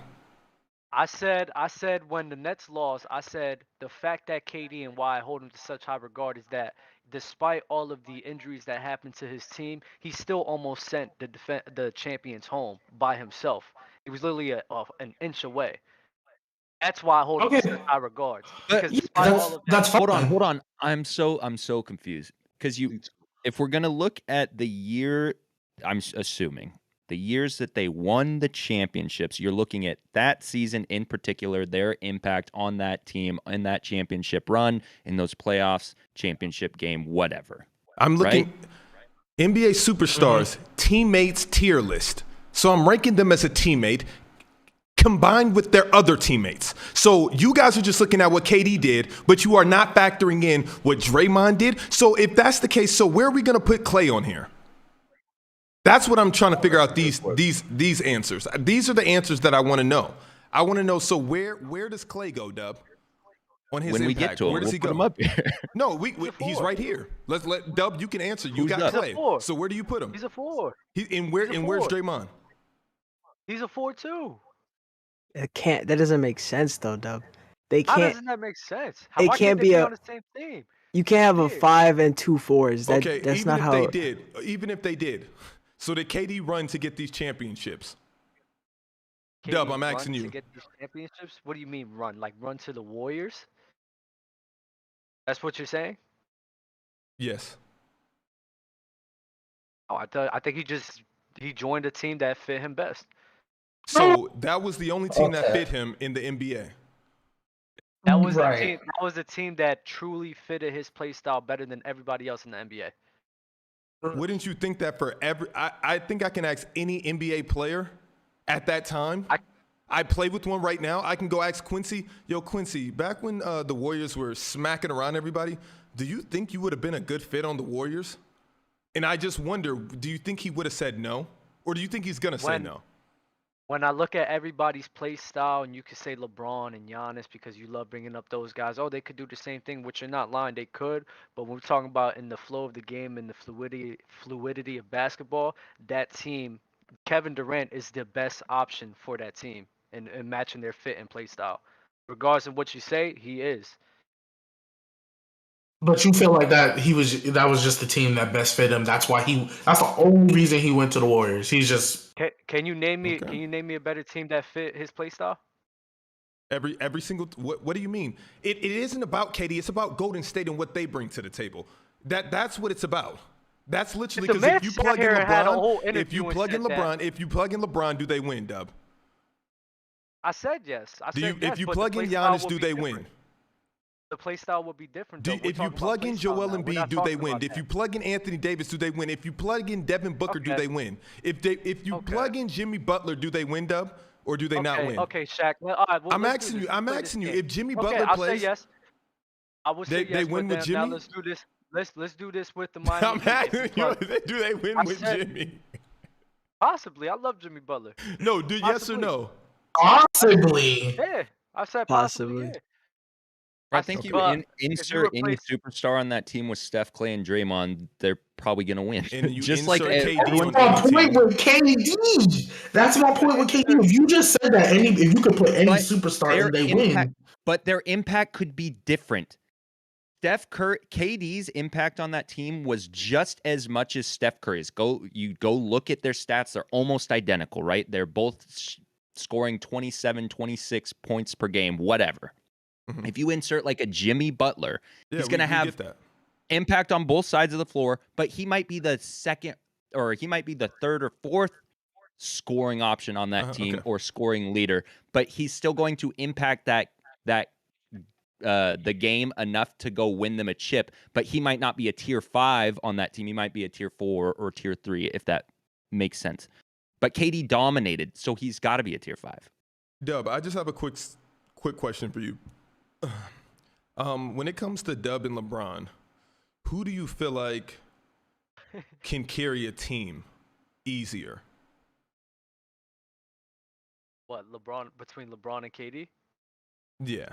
I said when the Nets lost, I said the fact that KD and why I hold him to such high regard is that despite all of the injuries that happened to his team, he still almost sent the champions home by himself. He was literally an inch away. That's why I hold him to Okay. such high regards. But- Because despite all of that, That's fine. Hold on. I'm so confused because if we're gonna look at the year, I'm assuming the years that they won the championships, you're looking at that season in particular, their impact on that team in that championship run, in those playoffs, championship game, whatever. I'm looking NBA superstars, teammates tier list. So I'm ranking them as a teammate combined with their other teammates. So you guys are just looking at what KD did, but you are not factoring in what Draymond did. So if that's the case, so where are we going to put Klay on here? That's what I'm trying to figure out, these answers. These are the answers that I want to know. I want to know, so where does Klay go, Dub? On his When we impact? get to him, where does we'll he put go? him up here. No, he's four. right here. Let Dub, you can answer. You Who's got up? He's a Klay. four. So where do you put him? he's a 4. Where's four. Draymond? He's a 4 too. That doesn't make sense though, Dub. They How can't. doesn't that make sense? It Why can't they be on the same team? You can't have a Yeah. 5 and 2 4s. That's Even not if how. even if they did, so did KD run to get these championships? Can Dub, you I'm run asking to you. get these championships? What do you mean run? Like run to the Warriors? That's what you're saying? Yes. Oh, I think he joined a team that fit him best. So that was the only team that fit him in the NBA. That was Right. the team. That was the team that truly fitted his play style better than everybody else in the NBA. Wouldn't you think that for every? I think I can ask any NBA player at that time. I play with one right now. I can go ask Quincy. Yo, Quincy, back when the Warriors were smacking around everybody, do you think you would have been a good fit on the Warriors? And I just wonder, do you think he would have said no? Or do you think he's going to say no? When I look at everybody's play style, and you could say LeBron and Giannis because you love bringing up those guys. Oh, they could do the same thing, which you're not lying. They could. But when we're talking about in the flow of the game and the fluidity of basketball, that team, Kevin Durant is the best option for that team and matching their fit and play style. Regardless of what you say, he is. But you feel like that was just the team that best fit him. That's the only reason he went to the Warriors. He's just Can you name me? Okay. Can you name me a better team that fit his play style? Every single what do you mean? It isn't about KD. It's about Golden State and what they bring to the table. That's what it's about. That's literally If the because if you Mets sat plug in here and had a whole LeBron, interview and said if you plug in LeBron, do they win, Dub? I said yes. I said yes, If you but the plug in play style Giannis, will do be they different. win? The play style would be different. Though. If you plug in Joel Embiid, do they win? If you plug in Anthony Davis, do they win? If you plug in Devin Booker, do they win? If you plug in Jimmy Butler, do they win, Dub, or do they not win? Okay, Shaq. All right, well, I'm asking you. If Jimmy Butler I'll plays, say yes. I will say yes. They win with Jimmy. Now let's do this. Let's do this with the Miami. I'm asking you. Do they win with Jimmy? Possibly. I love Jimmy Butler. No. Yes or no? Possibly. Yeah, I said possibly. Yeah. I think you insert any superstar on that team with Steph, Clay, and Draymond, they're probably going to win. And you just like KD. That's my point with KD. That's my point with KD. If you just said that if you could put any superstar and they win. But their impact could be different. KD's impact on that team was just as much as Steph Curry's. Go look at their stats. They're almost identical, right? They're both scoring 27, 26 points per game, whatever. Mm-hmm. If you insert like a Jimmy Butler, he's going to have impact on both sides of the floor, but he might be the second or he might be the third or fourth scoring option on that team or scoring leader, but he's still going to impact the game enough to go win them a chip, but he might not be a tier 5 on that team. He might be a tier 4 or tier 3, if that makes sense. But KD dominated, so he's got to be a tier 5. Dub, I just have a quick question for you. When it comes to Dub and LeBron, who do you feel like can carry a team easier? What, between LeBron and KD? Yeah.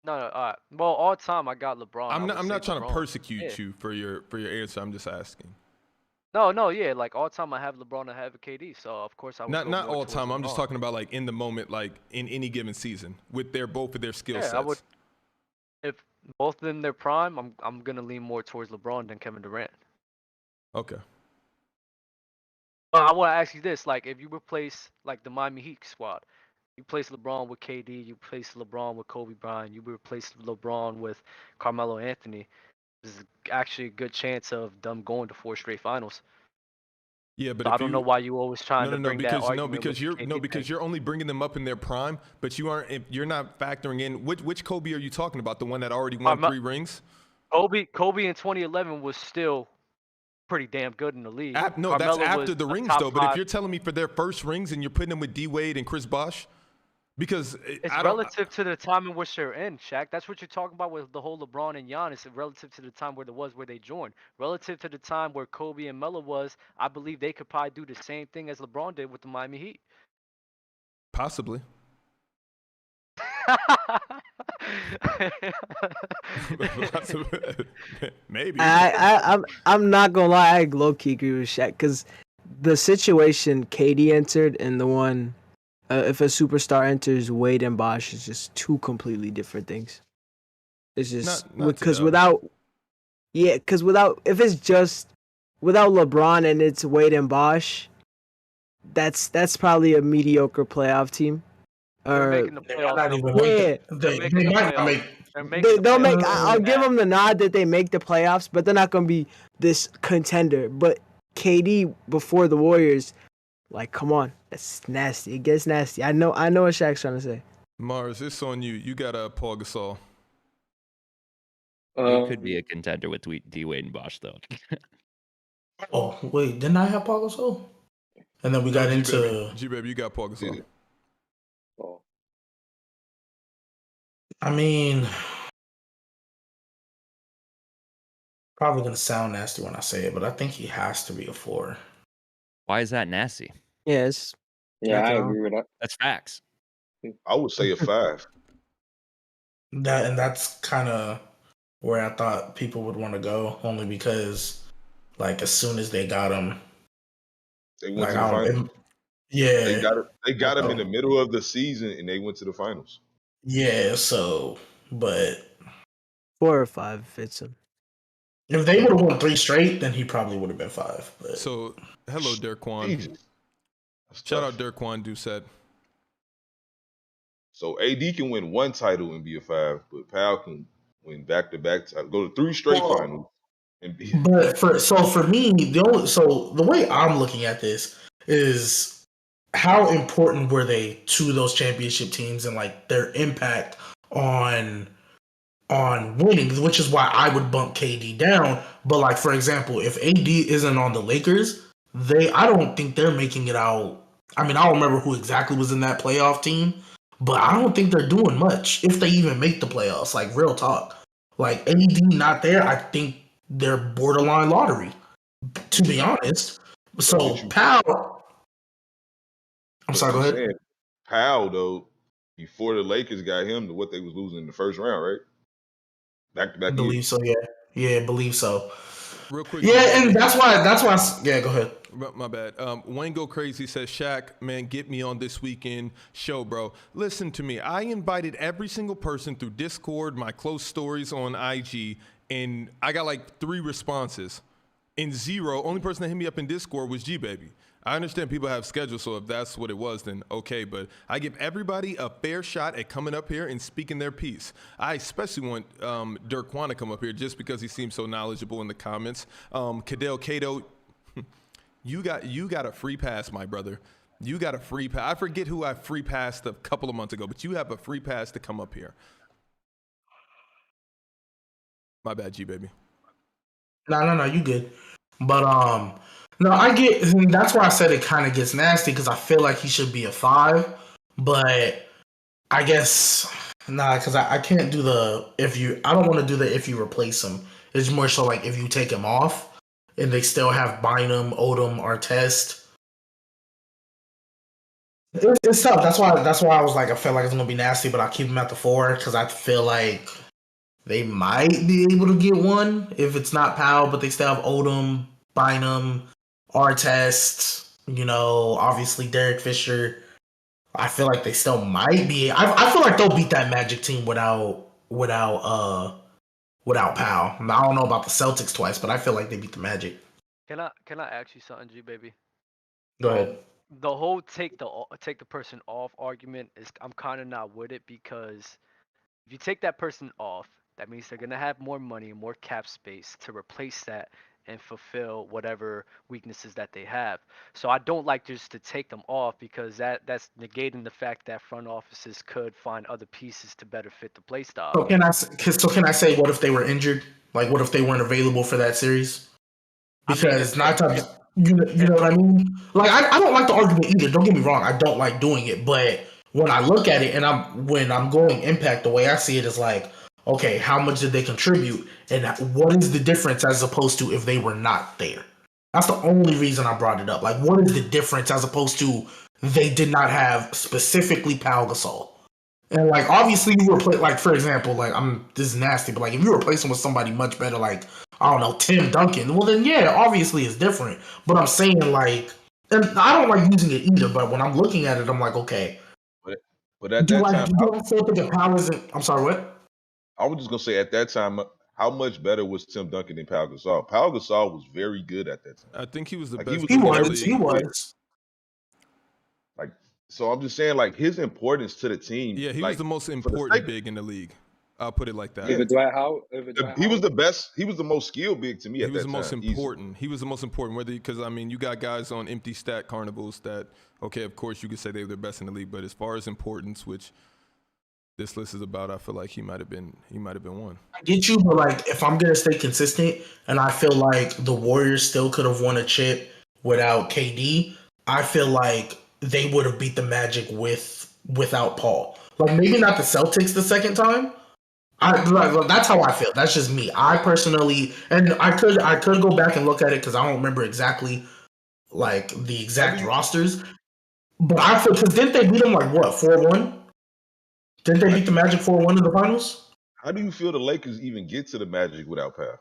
No. All right. Well, all time I got LeBron. I'm not trying to persecute you for your answer. I'm just asking. No, yeah. Like all time I have LeBron, I have a KD. So of course I would not all time. I'm just talking about like in the moment, like in any given season, with both of their skill sets. I would. If both in their prime, I'm gonna lean more towards LeBron than Kevin Durant. Okay. But I want to ask you this: like, if you replace like the Miami Heat squad, you place LeBron with KD, you replace LeBron with Kobe Bryant, you replace LeBron with Carmelo Anthony. There's actually a good chance of them going to 4 straight finals. Yeah, but so I don't know why you always trying to bring that argument. Because you're only bringing them up in their prime, but you're not factoring in which Kobe are you talking about? The one that already won 3 rings? Kobe in 2011 was still pretty damn good in the league. That's after the rings though. But if you're telling me for their first rings and you're putting them with D Wade and Chris Bosh, because it's relative to the time in which they're in, Shaq. That's what you're talking about with the whole LeBron and Giannis. Relative to the time where they joined. Relative to the time where Kobe and Melo was, I believe they could probably do the same thing as LeBron did with the Miami Heat. Possibly. Maybe. I'm not gonna lie. I low key agree with Shaq because the situation KD entered and the one. If a superstar enters, Wade and Bosh is just 2 completely different things. It's just because if it's just without LeBron and it's Wade and Bosh, that's probably a mediocre playoff team. They'll make. I'll give them the nod that they make the playoffs, but they're not gonna be this contender. But KD before the Warriors. Like, come on, that's nasty. It gets nasty. I know what Shaq's trying to say. Mars, it's on you. You got Pau Gasol. He could be a contender with D Wade and Bosh, though. Oh wait, didn't I have Pau Gasol? And then we got into G-Baby. You got Pau Gasol. Oh. I mean, probably gonna sound nasty when I say it, but I think he has to be a 4. Why is that nasty? Yes. Yeah, I agree with that. That's facts. I would say a 5. That's kind of where I thought people would want to go, only because, like, as soon as they got him, they went to the finals. Yeah, they got him in the middle of the season, and they went to the finals. Yeah, so, but 4 or 5 fits him. If they would have won 3 straight, then he probably would have been 5. But. So, hello, Derquan. Shout out Derquan Doucette. So AD can win 1 title and be a 5, but Pau can win back-to-back titles, go to 3 straight finals and be. But for me, the way I'm looking at this is how important were they to those championship teams and like their impact on on winning, which is why I would bump KD down. But like for example, if AD isn't on the Lakers, I don't think they're making it out. I mean, I don't remember who exactly was in that playoff team, but I don't think they're doing much if they even make the playoffs. Like real talk, like AD not there, I think they're borderline lottery. To be honest, so Powell. I'm sorry. Go ahead. Saying, Powell though, before the Lakers got him to what they was losing in the first round, right? Back to back. I believe so. Yeah, believe so. Real quick. Yeah, and that's why. Yeah, go ahead. My bad. Wayne Go Crazy says, Shaq, man, get me on this weekend show, bro. Listen to me. I invited every single person through Discord, my close stories on IG, and I got like 3 responses. And 0, only person that hit me up in Discord was G-Baby. I understand people have schedules, so if that's what it was, then okay. But I give everybody a fair shot at coming up here and speaking their piece. I especially want Dirk Quan to come up here just because he seems so knowledgeable in the comments. Kadel Cato, you got a free pass, my brother. You got a free pass. I forget who I free passed a couple of months ago, but you have a free pass to come up here. My bad, G-Baby. No, you good. But no, I get. That's why I said it kind of gets nasty because I feel like he should be a 5, but I guess because I can't do the if you. I don't want to do the if you replace him. It's more so like if you take him off and they still have Bynum, Odom, Artest. It's tough. That's why I was like I felt like it's gonna be nasty, but I'll keep him at the 4 because I feel like they might be able to get one if it's not Powell, but they still have Odom, Bynum, Artest, obviously Derek Fisher. I feel like they still might be. I feel like they'll beat that Magic team without Powell. I don't know about the Celtics twice, but I feel like they beat the Magic. Can I ask you something, G baby? Go ahead. The whole take the person off argument is I'm kind of not with it because if you take that person off, that means they're gonna have more money and more cap space to replace that and fulfill whatever weaknesses that they have. So I don't like just to take them off because that's negating the fact that front offices could find other pieces to better fit the play style. So can I say what if they were injured? Like what if they weren't available for that series? Because nine times you know what I mean? Like I don't like the argument either. Don't get me wrong. I don't like doing it, but when I look at it and when I'm going impact, the way I see it is like, okay, how much did they contribute, and what is the difference as opposed to if they were not there? That's the only reason I brought it up. Like, what is the difference as opposed to they did not have specifically Pau Gasol? And like, obviously, you replace, like, for example, like, this is nasty, but like, if you replace him with somebody much better, like, I don't know, Tim Duncan, well then yeah, obviously it's different. But I'm saying like, and I don't like using it either. But when I'm looking at it, I'm like, okay. But at that time, I still think the Pau isn't. I'm sorry, what? I was just gonna say at that time, how much better was Tim Duncan than Pau Gasol? Pau Gasol was very good at that time. I think he was the Like, best. He was. Like, so I'm just saying, like, his importance to the team. Yeah, he like, was the most important big in the league. I'll put it like that. Over Dwight Howard. He was the best. He was the most skilled big to me at that time. He was the most important. He was the most important. Because I mean, you got guys on empty stat carnivals that, okay, of course you could say they were the best in the league, but as far as importance, which this list is about, I feel like he might have been one. I get you, but like if I'm gonna stay consistent, and I feel like the Warriors still could have won a chip without KD, I feel like they would have beat the Magic without Paul. Like maybe not the Celtics the second time. That's how I feel. That's just me. I personally, and I could go back and look at it because I don't remember exactly like the exact rosters. But I feel because didn't they beat them like what 4-1? Didn't they beat the Magic 4-1 in the finals? How do you feel the Lakers even get to the Magic without Pau?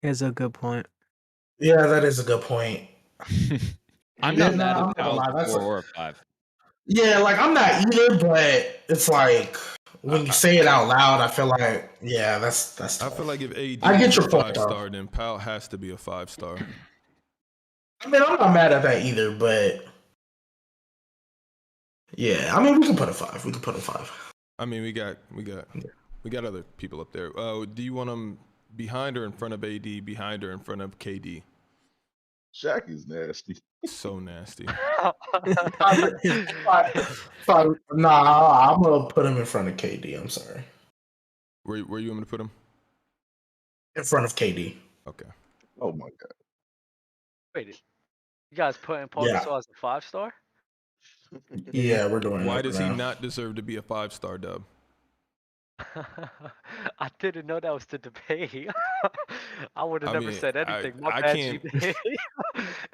That's a good point. Yeah, that is a good point. I'm not mad at Powell's 4 or 5. Yeah, like I'm not either, but it's like when you say it out loud, I feel like that's tough. I feel like if AD I get is your a point, 5-star, then Powell has to be a 5-star. I mean, I'm not mad at that either, but yeah, I mean, we can put a 5. We can put a 5. I mean, we got other people up there. Do you want them behind or in front of AD? Behind or in front of KD? Shaq is nasty. So nasty. Nah, I'm gonna put him in front of KD. I'm sorry, Where you want me to put him? in front of KD. Okay. Oh my god. Wait, you guys putting Pau Yeah. Gasol as a 5-star? Yeah, we're doing Why that does now. he not deserve to be a 5-star, Dub? I didn't know that was the debate. I would have never said anything. My I bad, can't. G-Baby.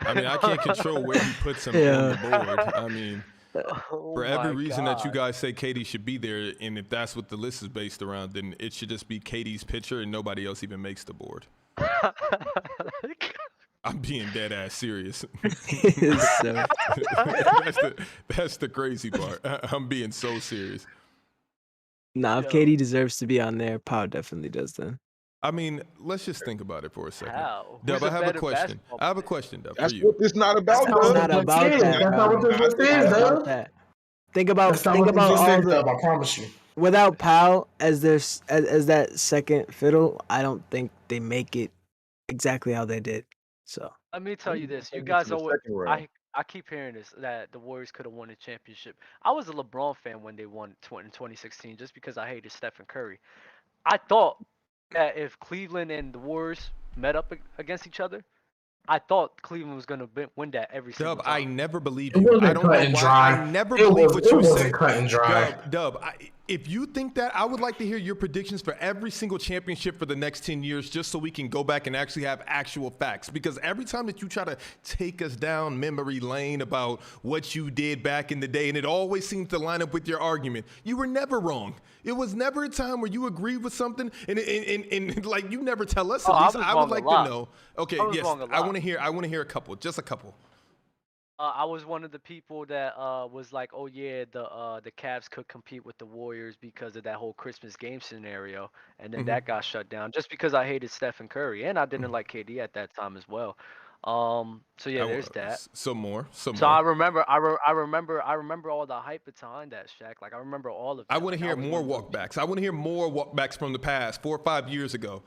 I can't control where he puts him on the board. I mean, Oh for every my reason that you God. guys say KD should be there, and if that's what the list is based around, then it should just be KD's picture and nobody else even makes the board. I'm being dead ass serious. So, that's the crazy part. I'm being so serious. nah, if Yo. KD deserves to be on there, Pau definitely does then. I mean, let's just think about it for a second. How? Dub, Who's I have a better question. basketball I have a player? question, Dub, That's for you. what it's not about, That's Dub. not about that, That's not bro. what this list Not is, about Dub. that. Think about That's not what this all list is, the Dub. I promise you. without Pau as their as that second fiddle. I don't think they make it exactly how they did. So Let me tell you this. You Take it guys to the always, second round. I keep hearing this, that the Warriors could have won a championship. I was a LeBron fan when they won in 2016 just because I hated Stephen Curry. I thought that if Cleveland and the Warriors met up against each other, I thought Cleveland was going to win that every single Dub, time. I never believed It you. I wasn't don't cut know and why. dry. I never It believed what you wasn't said. cut and dry. Dub, if you think that, I would like to hear your predictions for every single championship for the next 10 years just so we can go back and actually have actual facts. Because every time that you try to take us down memory lane about what you did back in the day, and it always seems to line up with your argument, you were never wrong. It was never a time where you agreed with something and like you never tell us. At least I would like to know. Okay, yes, I want to hear a couple, just a couple. I was one of the people that was like, oh yeah, the Cavs could compete with the Warriors because of that whole Christmas game scenario, and then that got shut down just because I hated Stephen Curry and I didn't like KD at that time as well. So yeah, there's that. Some more. So I remember all the hype behind that, Shaq. Like I remember all of it. I want to hear more walkbacks. I want to hear more walkbacks from the past, 4 or 5 years ago.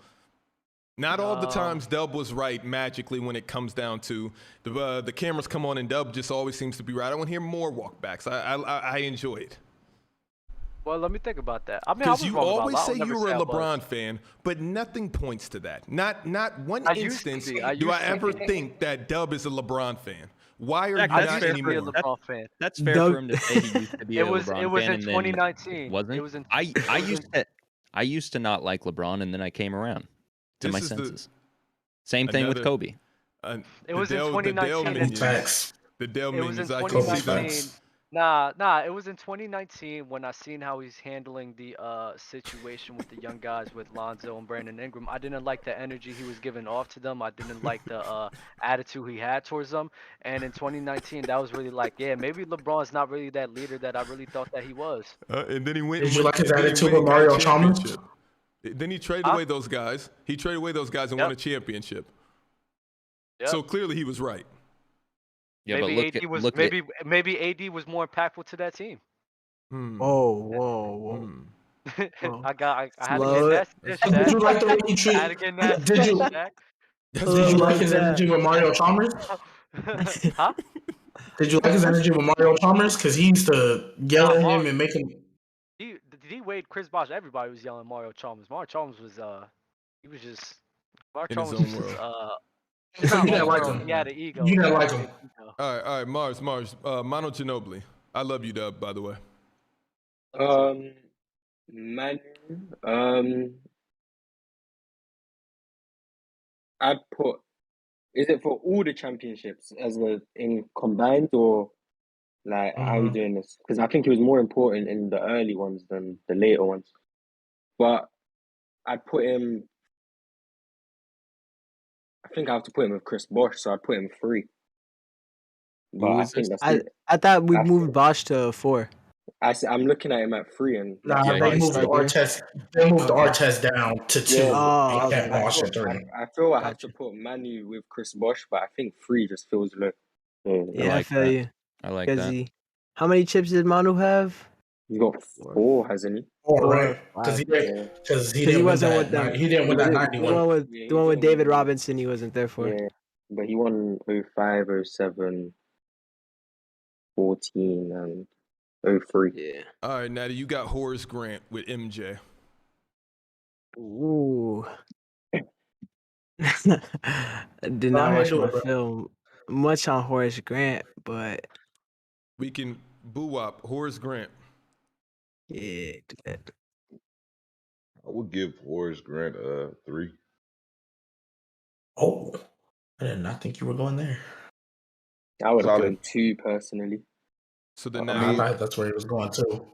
Not all the times Dub was right magically when it comes down to the cameras come on and Dub just always seems to be right. I want to hear more walkbacks. I enjoy it. Well, let me think about that. I mean, because you always say you were a LeBron fan, but nothing points to that. Not one instance do I ever think that Dub is a Lebron fan. Why are you not anymore? That's fair for him to say he used to be a LeBron fan. It was in and 2019. Wasn't? It was in. I used to not like LeBron, and then I came around to my senses. Same thing with Kobe. It was in 2019. The Dell minions. I can see that. Nah. It was in 2019 when I seen how he's handling the situation with the young guys with Lonzo and Brandon Ingram. I didn't like the energy he was giving off to them. I didn't like the attitude he had towards them. And in 2019, that was really like, yeah, maybe LeBron's not really that leader that I really thought that he was. And then he went. Did you like his attitude with Mario Chalmers? Then he traded away those guys. He traded away those guys and won a championship. Yep. So clearly he was right. Yeah, maybe AD was more impactful to that team. Whoa. I had to get that. Did you like the way he treated? Did you like his energy with Mario Chalmers? Huh? Did you like his energy with Mario Chalmers? Because he used to yell at him and make him. D-Wade, Chris Bosh, everybody was yelling Mario Chalmers. Mario Chalmers was he was just in his own world. You didn't like him. He had an ego. You didn't like him. All right, Mars, Manu Ginobili. I love you, Dub, by the way. Manu, I'd put. Is it for all the championships in combined or like how are we doing this? Because I think it was more important in the early ones than the later ones. But I'd put him. I think I have to put him with Chris Bosh, so I'd put him 3. But I think that's it. I thought we moved Bosh to 4. I'm looking at him at 3 and they moved Artest. They moved Artest down to 2. I feel I have to put Manu with Chris Bosh, but I think 3 just feels low. I feel you. I like that. How many chips did Manu have? He's got 4, hasn't he? 4, right? Because he didn't win that 91. The one with David Robinson, he wasn't there for. Yeah. But he won 05, 07, 14, and 03. Yeah. All right, Natty, you got Horace Grant with MJ. Ooh. I did Go not ahead, watch do my it, bro. film much on Horace Grant, but We can boo-wop Horace Grant. yeah, do that. I would give Horace Grant a 3. Oh, I did not think you were going there. I would have Solid. given 2 personally. So then I now mean, I thought that's where he was going too.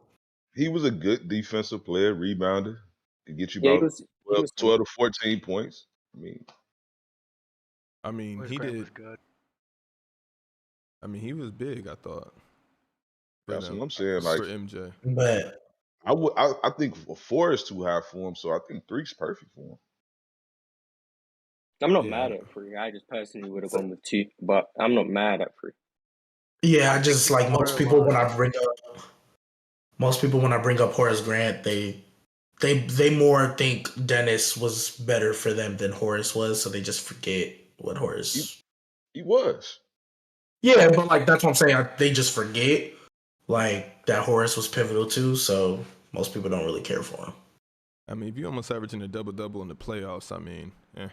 he was a good defensive player, rebounder. Could get you Yeah, about he was 12 to 14 points. I mean, Horace he Grant did. was good. I mean, he was big, I thought. That's For what them, I'm saying. Like, for MJ. But I think 4 is too high for him, so I think 3's perfect for him. I'm not Yeah. mad at 3. I just personally would have gone with 2, but I'm not mad at 3. yeah, I think just he's like most people when I bring up Horace Grant, they more think Dennis was better for them than Horace was, so they just forget what Horace. He was. Yeah, but like that's what I'm saying. They just forget like that Horace was pivotal too. So most people don't really care for him. I mean, if you almost averaging a double-double in the playoffs, I mean, That's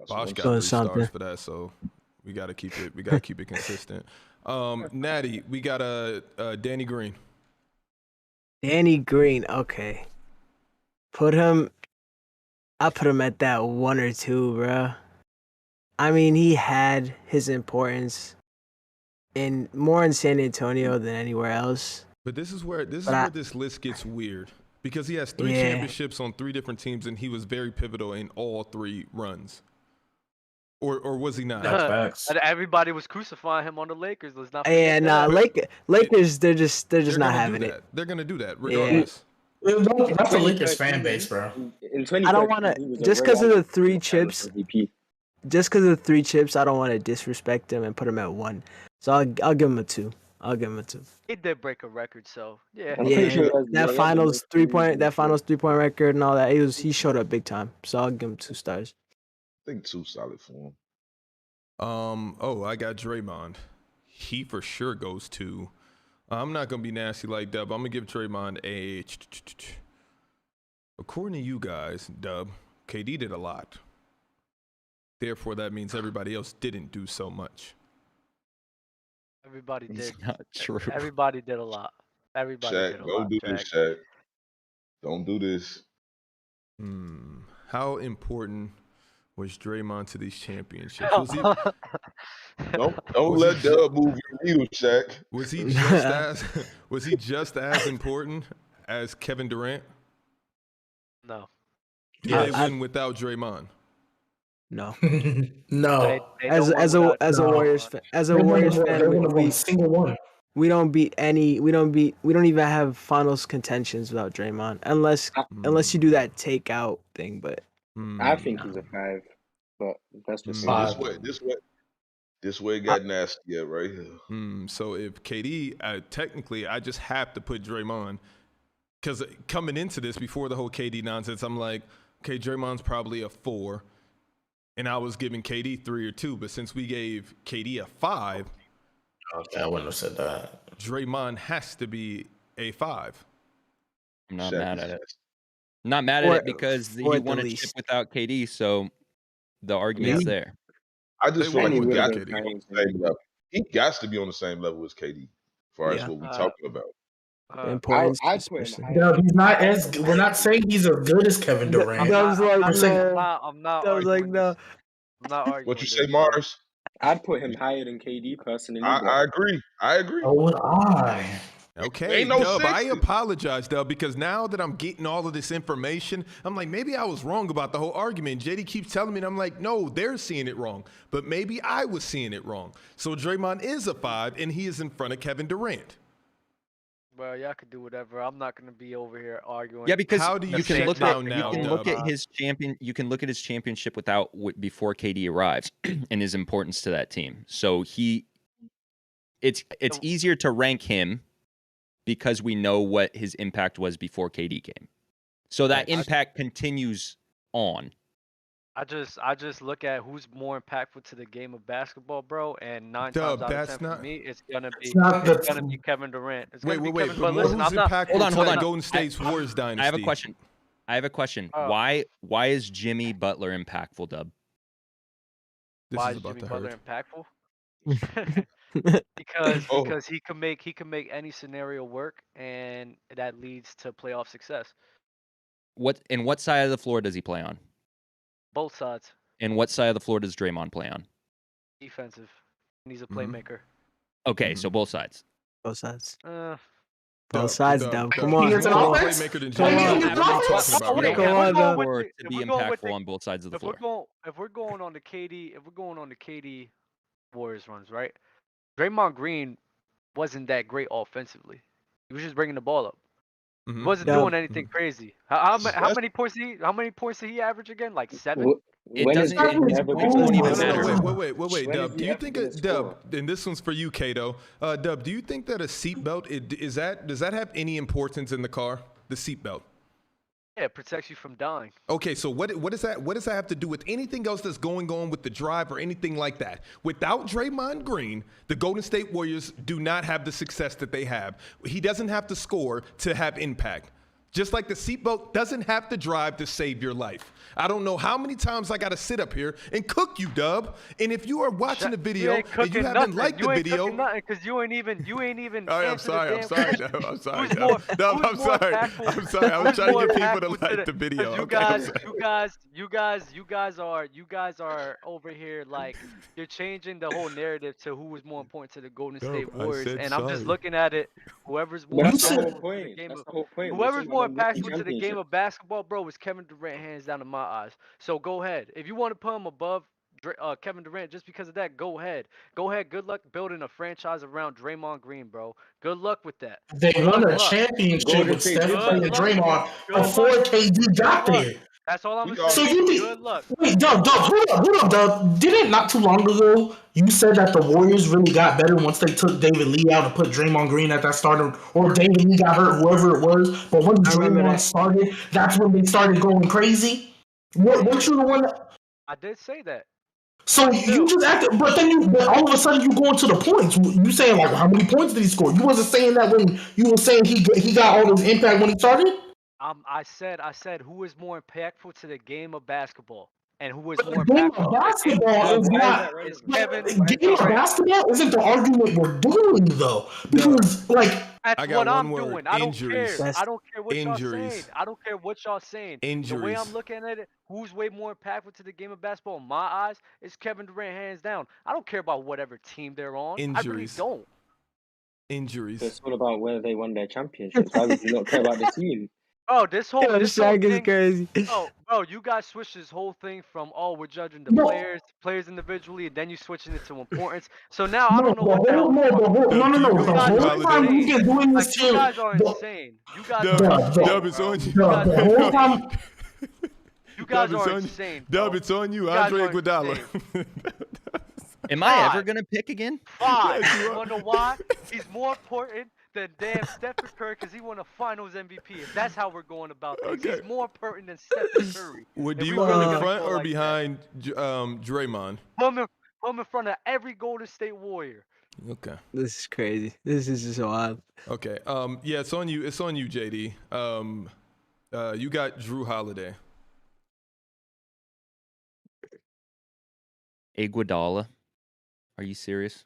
Bosh what got I'm Doing 3 something. stars for that, so we gotta keep it. We gotta keep it consistent. Natty, we got Danny Green. Danny Green, okay. I put him at that 1 or 2, bruh. I mean, he had his importance more in San Antonio than anywhere else. But this is where this list gets weird because he has 3 Yeah. championships on 3 different teams, and he was very pivotal in all 3 runs. Or was he not? That's facts. And everybody was crucifying him on the Lakers. Let's not Yeah, forget nah, that. Lakers, they're just They're not gonna having do it. that. They're gonna do that regardless. That's a Lakers 2013, fan base, bro. In 2013, I don't want to he was just a because of the 3 Ray chips. Allen MVP. Just because of the 3 chips, I don't want to disrespect him and put him at 1. So I'll give him a 2. I'll give him a 2. He did break a record, so yeah. I'm pretty sure he has that the finals most 3-point, wins. 3-point record and all that. He showed up big time. So I'll give him 2 stars. I think 2 solid for him. I got Draymond. He for sure goes to. I'm not gonna be nasty like Dub. I'm gonna give Draymond a. According to you guys, Dub, KD did a lot. Therefore, that means everybody else didn't do so much. Everybody did. It's not true. Everybody did a lot. Everybody Shaq, did a don't lot. do this, Shaq. Don't do this. How important was Draymond to these championships? Was he? Don't Was let he Dub move your needle, Shaq. Was he just as important as Kevin Durant? No. Did they win without Draymond? No. No. They As don't a win as a without Warriors Draymond. fan, as a They Warriors wouldn't fan, have won a single one. we don't beat any. We don't even have finals contentions without Draymond, unless you do that takeout thing. But I think he's a 5, but that's just See, Five. this way it got nasty right here. So if KD, technically, I just have to put Draymond because coming into this before the whole KD nonsense, I'm like, okay, Draymond's probably a 4, and I was giving KD 3 or 2. But since we gave KD a 5, Okay, I wouldn't have said that. Draymond has to be a 5. I'm not Shaq mad is at it. nasty. Not mad at it because he or at the won a chip least. without KD, so the argument's there. I just They feel like won he without got to KD. be on the same level. He got to be on the same level as KD, as far as what we're talking about. The importance, I put him especially. higher. No, he's not as. We're not saying he's as good as Kevin Durant. That was like, You're saying- I'm not that was like, arguing no. this. I'm not arguing What you this, say, bro. Mars? I'd put him higher than KD personally. I agree. So would I. Okay, Ain't no Dub, I sixes. apologize, Dub, because now that I'm getting all of this information, I'm like, maybe I was wrong about the whole argument. JD keeps telling me, and I'm like, no, they're seeing it wrong. But maybe I was seeing it wrong. So Draymond is a 5, and he is in front of Kevin Durant. Well, y'all could do whatever. I'm not gonna be over here arguing. Yeah, because How do you you can check look down at now, you can Dub? look at his champion. You can look at his championship before KD arrives and his importance to that team. So it's easier to rank him because we know what his impact was before KD came. So that impact continues on. I just look at who's more impactful to the game of basketball, bro, and 9 Dub, times out of 10 that's for not. me, it's gonna It's be not it's gonna the. be Kevin Durant. It's Wait, gonna be wait, wait. Kevin. But But more listen, who's I'm not. impactful Hold on, to hold that on. Golden State's Warriors dynasty? I have a question. Oh. Why is Jimmy Butler impactful, Dub? This Why is is about Jimmy to Butler hurt. impactful? because Oh. because he can make any scenario work, and that leads to playoff success. What side of the floor does he play on? Both sides. And what side of the floor does Draymond play on? Defensive. And he's a Mhm. playmaker. Okay, Mhm. so both sides. Both sides. Dub, Sides, Dub, Dub. Dub. Come on. He is an You're more offense? playmaker than Come Jimmy on. Butler. What are you talking about? We Right don't Come have on, to Dub. for it to be impactful on both sides of the If floor. we're going on the KD Warriors runs, right? Draymond Green wasn't that great offensively. He was just bringing the ball up. He Mhm. wasn't Dub. doing anything crazy. How many points did he average again? Like 7? It doesn't. Points won't even matter. Wait, When Dub. has Do he you ever think been a Dub? scorer? And this one's for you, Kato. Dub, do you think that a seatbelt does that have any importance in the car? The seatbelt. Yeah, it protects you from dying. Okay, so what does that have to do with anything else that's going on with the drive or anything like that? Without Draymond Green, the Golden State Warriors do not have the success that they have. He doesn't have to score to have impact. Just like the seatbelt doesn't have to drive to save your life. I don't know how many times I got to sit up here and cook you, Dub. And if you are watching the video and you haven't liked the video, because you ain't even. all right, I'm sorry, Dub. I'm sorry, Dub. Who's Dub, I'm more sorry. impactful? I'm sorry. I was Who's trying to more get people to impactful like the video. You Okay, I'm guys, you guys are over here like you're changing the whole narrative to who was more important to the Golden Dub, State I Warriors, said and I'm just sorry. looking at it. Whoever's more But that's the impactful whole to the point. game That's of the whole point. We're whoever's talking more about them winning impactful to the game championships. of basketball, bro, is Kevin Durant, hands down in my eyes. So go ahead. If you want to put him above Kevin Durant just because of that, go ahead. Go ahead. Good luck building a franchise around Draymond Green, bro. Good luck with that. They won Good a luck. championship Golden with State Steph did Curry win and a Draymond Good before luck. KD got Good luck. there. That's all I'm We saying. all- So you think? Good luck. Wait, Dub, hold up, Dub. Didn't not too long ago you said that the Warriors really got better once they took David Lee out and put Draymond Green at that starter, or David Lee got hurt, whoever it was. But when I remember Draymond that. started, that's when they started going crazy. What you the one? I did say that. So you just acted, but then but all of a sudden you go into the points. You saying like how many points did he score? You wasn't saying that when you were saying he got all his impact when he started. I said who is more impactful to the game of basketball and who is But more the game impactful of to the game of basketball is Why is not. that is relevant? Kevin The game of Durant. basketball isn't the argument we're doing though, because like That's I got what I'm one word. doing. I don't Injuries. care. I don't care what y'all Injuries. saying. I don't care what y'all saying. The way Injuries. I'm looking at it, who's way more impactful to the game of basketball in my eyes is Kevin Durant, hands down. I don't care about whatever team they're on. I really Injuries. don't. Injuries. It's all about whether they won their championships. Why would you not care about the team? Oh, this whole Shaq is thing. crazy. Bro, you guys switched this whole thing from we're judging the No. players individually, and then you switching it to importance. So now I don't know what the hell. no. You The guys whole are time insane. we've been doing Like this you shit. guys are insane. You guys are Dub, insane. Dub, it's bro. on you. The whole time. You guys Dub, are it's insane. Dub, bro. it's on you. You guys Andre are Iguodala. Am I ever Five. gonna pick again? 5. Yes, you You are. wanna know why? He's more important than damn Stephen Curry because he won a Finals MVP. If that's how we're going about things, Okay. he's more important than Stephen Curry. Would If you we want really in gonna front go or like that. behind Draymond? Put him in front of every Golden State Warrior. Okay. This is crazy. This is just wild. Okay. Yeah, it's on you. It's on you, JD. You got Drew Holiday. Iguodala. Are you serious?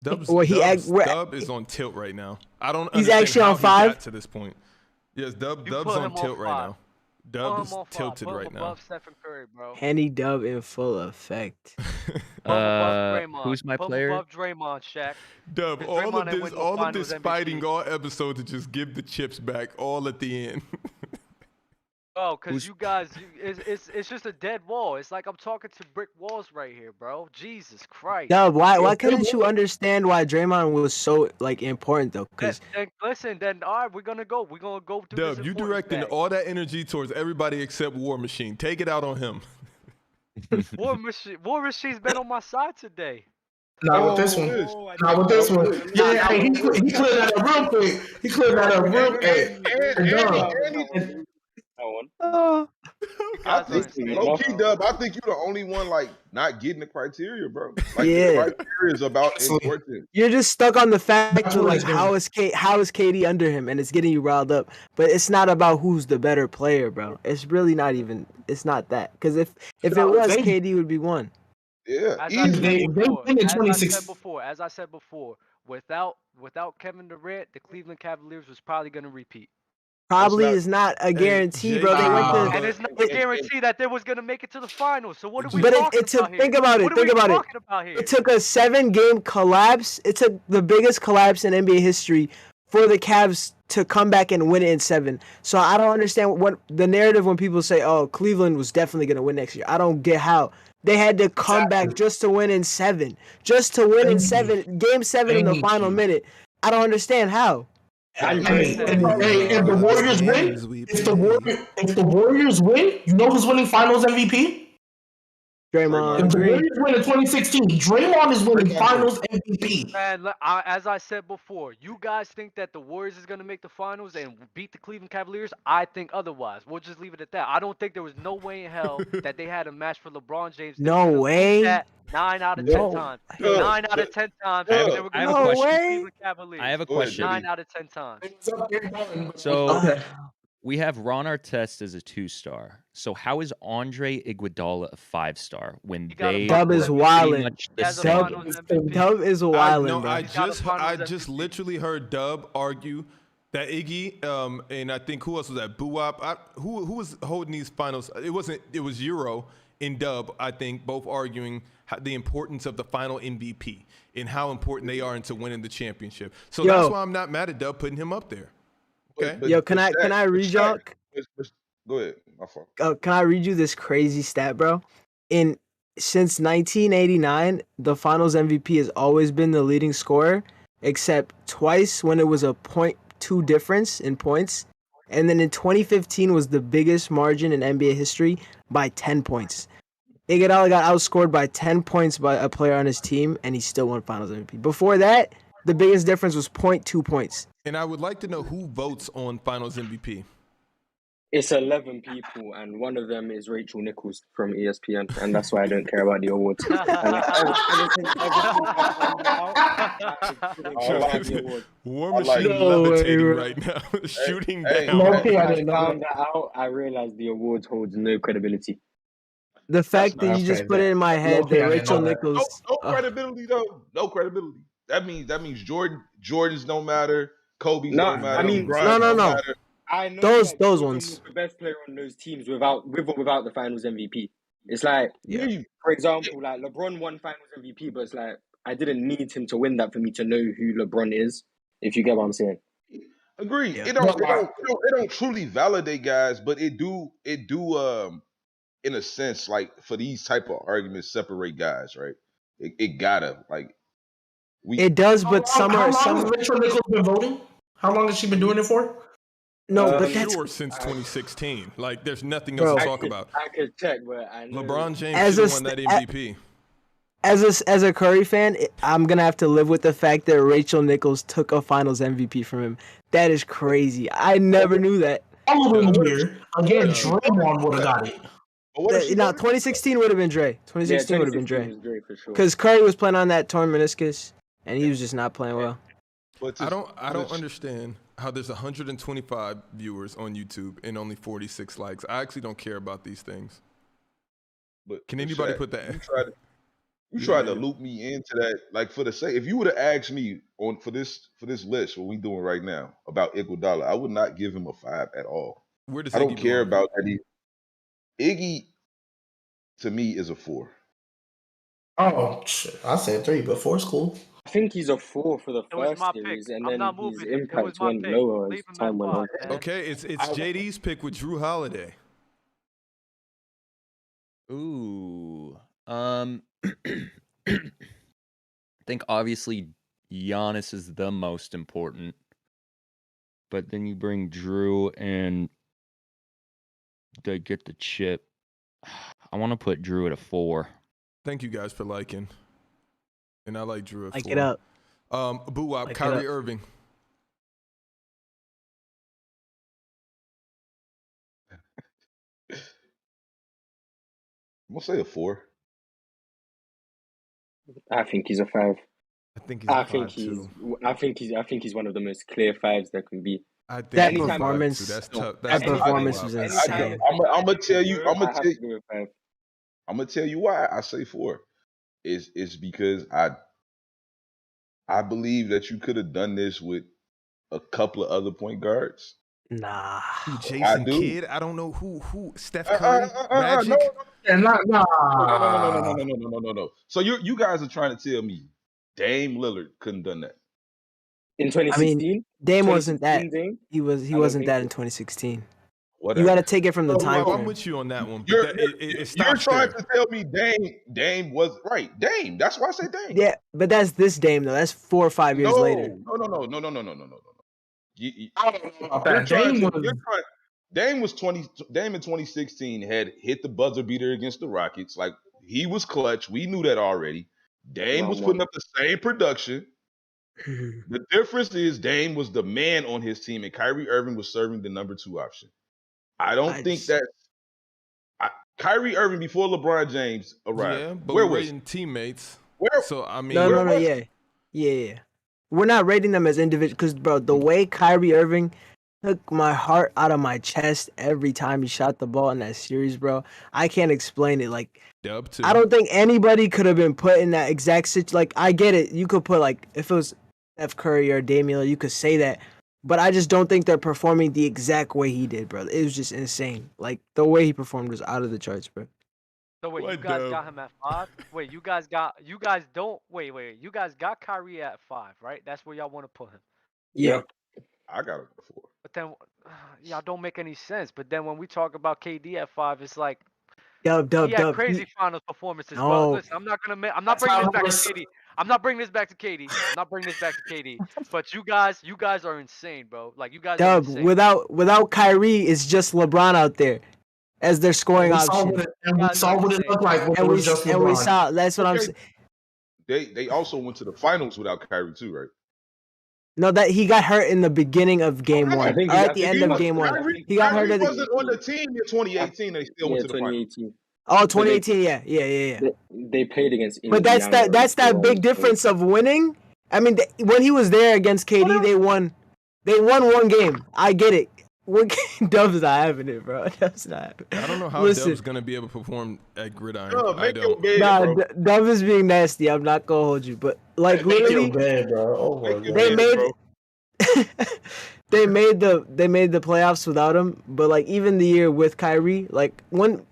Dub is on tilt right now. I don't He's understand actually how on he 5? got to this point. Yes, Dub's put on him on tilt right 5. now. Dub Put is him on 5. tilted Put him right now. above Stephen Curry, bro. Henny Dub in full effect. Put him above Draymond. Who's my Put him player? above Draymond, Shaq. Dub, Because all Draymond of ain't this, win no all of Finals this MVP. fighting all episode to just give the chips back all at the end. Oh, because Who's- you guys, it's just a dead wall. It's like I'm talking to brick walls right here, bro. Jesus Christ. Dub, why couldn't you understand why Draymond was so like important though? Because Then all right, we're gonna go through this. Dub, you importance directing bag. all that energy towards everybody except War Machine. Take it out on him. War Machine's been on my side today. Not with this one. Not with this one. Yeah, hey, he cleared that up real quick. He cleared that up real quick. That one. I guys think aren't saying low it, key, bro. Dub. I think you're the only one like not getting the criteria, bro. Like the Yeah. criteria is about Absolutely. importance. You're just stuck on the fact That's of what like it's doing. how is KD under him, and it's getting you riled up. But it's not about who's the better player, bro. It's really not even. It's not that. Because if it No, was, they KD would be one. Yeah, As I easily. said they before, win in as I 26. said before, without Kevin Durant, the Cleveland Cavaliers was probably gonna repeat. That's Probably not. is not a guarantee, JD, bro. They went to. And it's not a guarantee that they was gonna make it to the finals. So what are we But talking it took. about here? Think about What it. are we Think about it. talking about here? It took a 7-game collapse. It took the biggest collapse in NBA history for the Cavs to come back and win it in 7. So I don't understand what the narrative when people say, "Oh, Cleveland was definitely going to win next year." I don't get how they had to come back just to win in 7, just to win in Thank you. 7, Game 7 in the Thank final you. minute. I don't understand how. And, Like I hey, said, and, hey, if the Warriors win, if the Warriors win, you know who's winning Finals MVP? Draymond If the Green. Warriors win in 2016, Draymond is winning Finals MVP. man, as I said before, you guys think that the Warriors is gonna make the finals and beat the Cleveland Cavaliers. I think otherwise. We'll just leave it at that. I don't think there was no way in hell that they had a match for LeBron James. They were No gonna lose way. that 9 out of 10 No. times. Dub, 9 out of 10 times. I have They a- were I have gonna a lose to question. the Cleveland Cavaliers. I have a Go ahead, question. JD. 9 out of 10 times. So Okay. we have Ron Artest as a 2-star. So how is Andre Iguodala a 5-star when He got a they Dub were is pretty wildin'. much He the has a same? finals MVP. Dub is I wildin', know. bro. I He's got a just finals MVP. literally heard Dub argue that Iggy, and I think who else was that? Buwap. Who was holding these finals? It wasn't. It was Euro and Dub. I think both arguing the importance of the final MVP and how important they are into winning the championship. So Yo. that's why I'm not mad at Dub putting him up there. Okay. Yo, can I read y'all? Go ahead. My fault. Can I read you this crazy stat, bro? Since 1989, the Finals MVP has always been the leading scorer, except twice when it was a .2 difference in points, and then in 2015 was the biggest margin in NBA history by 10 points. Iguodala got outscored by 10 points by a player on his team, and he still won Finals MVP. Before that, the biggest difference was .2 points. And I would like to know who votes on Finals MVP. It's 11 people, and one of them is Rachel Nichols from ESPN, and that's why I don't care about the awards. And ever since I found out, I didn't care about the awards. War I like Machine it. No way, levitating bro. right now, shooting hey, down. No, When okay, I I didn't know found that out, I realized the awards holds no credibility. The fact that That's you just crazy. put it in my head Okay, that I didn't Rachel know that. Nichols. No credibility though. No credibility. That means Jordan's don't matter. Kobe's No, don't matter. I mean, LeBron No. don't matter. I know Those that Jordan ones. was the best player on those teams with or without the Finals MVP. It's like, Yeah. for example, like LeBron won Finals MVP, but it's like I didn't need him to win that for me to know who LeBron is. If you get what I'm saying. Agree. Yeah. It don't truly validate guys, but it do in a sense, like for these type of arguments, separate guys, right? It gotta like It does, but some How are long has some. Rachel Nichols been voting? How long has she been doing it for? No, For but that's sure since 2016. Like there's nothing else Bro. to talk about. I could check, but I know. LeBron James As should a have won that MVP. as a Curry fan, I'm gonna have to live with the fact that Rachel Nichols took a Finals MVP from him. That is crazy. I never knew that. Following Yeah. year, again, Yeah. Draymond would have got it. But what if she No, won it? 2016 would have been Dre. 2016 would have been 2016 Dre. was great for sure. Because Curry was playing on that torn meniscus, and he was just not playing well. But I don't understand how there's 125 viewers on YouTube and only 46 likes. I actually don't care about these things. But Can anybody Shaq, put that? You tried to loop me into that, like for the sake. If you would have asked me for this list, what we doing right now about Iguodala, I would not give him a 5 at all. Where does I don't Iggy care belong? about that. Iggy, to me, is a 4. Oh, shit. I said 3, but 4's cool. I think he's a 4 for the It was first my series, pick. and I'm then not his moving it. It was impact my went pick. lower as Leave him time at went on. 5, man. Okay, it's JD's pick with Drew Holiday. Ooh. I think obviously Giannis is the most important. But then you bring Drew and they get the chip. I want to put Drew at a 4. Thank you guys for liking. And I like Drew at Like 4. it up. Boo-wop, Like it Kyrie up. Irving. I'm gonna say a 4. I think he's a 5. I think he's a 5 too. I think he's one of the most clear 5s that can be. I think That he's a 5 performance, too. That's no, tough. that That's tough. performance was anytime insane. I'm gonna tell you. I'm I gonna have tell to you. go with 5. I'm gonna tell you why I say 4. Is because I believe that you could have done this with a couple of other point guards. Nah. Who, I Jason do. Kidd? I don't know who. Steph Curry, No, Magic. And not no. So you guys are trying to tell me Dame Lillard couldn't done that? In I 2016, mean, Dame wasn't that. 2016 Dame, He I don't wasn't think that so. in 2016. Whatever. You got to take it from the time I'm frame. with you on that one. But You're it you're stops trying there. to tell me Dame was right. Dame. That's why I say Dame. Yeah, but that's this Dame though. That's 4 or 5 years later. No. I don't know about You're that. trying Dame to, was you're trying, Dame was 20. Dame in 2016 had hit the buzzer beater against the Rockets. Like he was clutch. We knew that already. Dame was putting 1-1. up the same production. The difference is Dame was the man on his team, and Kyrie Irving was serving the number 2 option. I don't think that Kyrie Irving before LeBron James arrived. Yeah, but Where we're was rating teammates. where? So I mean, No, was yeah. We're not rating them as individual because, bro, the way Kyrie Irving took my heart out of my chest every time he shot the ball in that series, bro. I can't explain it. Like, Dub too. I don't think anybody could have been put in that exact situation. Like, I get it. You could put, like, if it was Steph Curry or Damian, you could say that. But I just don't think they're performing the exact way he did, bro. It was just insane. Like, the way he performed was out of the charts, bro. So wait, you What, guys Dub? got him at 5? Wait, you guys got Kyrie at 5, right? That's where y'all want to put him. Yeah. I got it before. But then y'all don't make any sense. But then when we talk about KD at 5, it's like Dub. he had crazy finals performances. But No. listen, I'm not bringing this back to KD. I'm not bringing this back to KD. But you guys are insane, bro. Like you guys are Dub, insane. without Kyrie, it's just LeBron out there as their scoring we saw option. what it looked like when it was just LeBron. And we saw. That's what I'm Okay. saying. They also went to the finals without Kyrie too, right? No, that he got hurt in the beginning of game Okay. one. I think Or he- at the I end think of he game was- one. Kyrie, He got hurt Kyrie at the wasn't on the team in 2018. They still went to the finals. 2018. Oh, 2018, yeah. They played against But that's Indiana that as well, big so- difference of winning. I mean, when he was there against KD, they won 1 game. I get it. Dub's not having it, bro. Dub's not having it. I don't know how Listen, Dub's gonna be able to perform at Gridiron. Yo, I make your don't. bed, nah, bro. Dub is being nasty. I'm not gonna hold you, but like Make your literally, bed, bro. Oh my Make your they god. bed, made bro. they made the playoffs without him. But like even the year with Kyrie, like when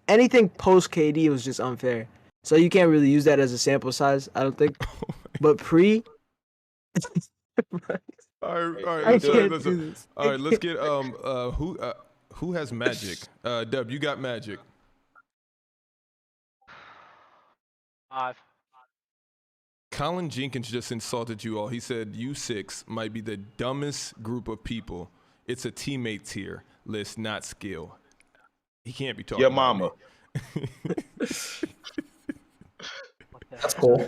anything post KD was just unfair. So you can't really use that as a sample size, I don't think. But pre. All right. I Let's can't do this. all right, let's get who has Magic? Dub, you got Magic. 5. Colin Jenkins just insulted you all. He said you 6 might be the dumbest group of people. It's a teammate tier list, not skill. He can't be talking. Your about mama. me. That's cool.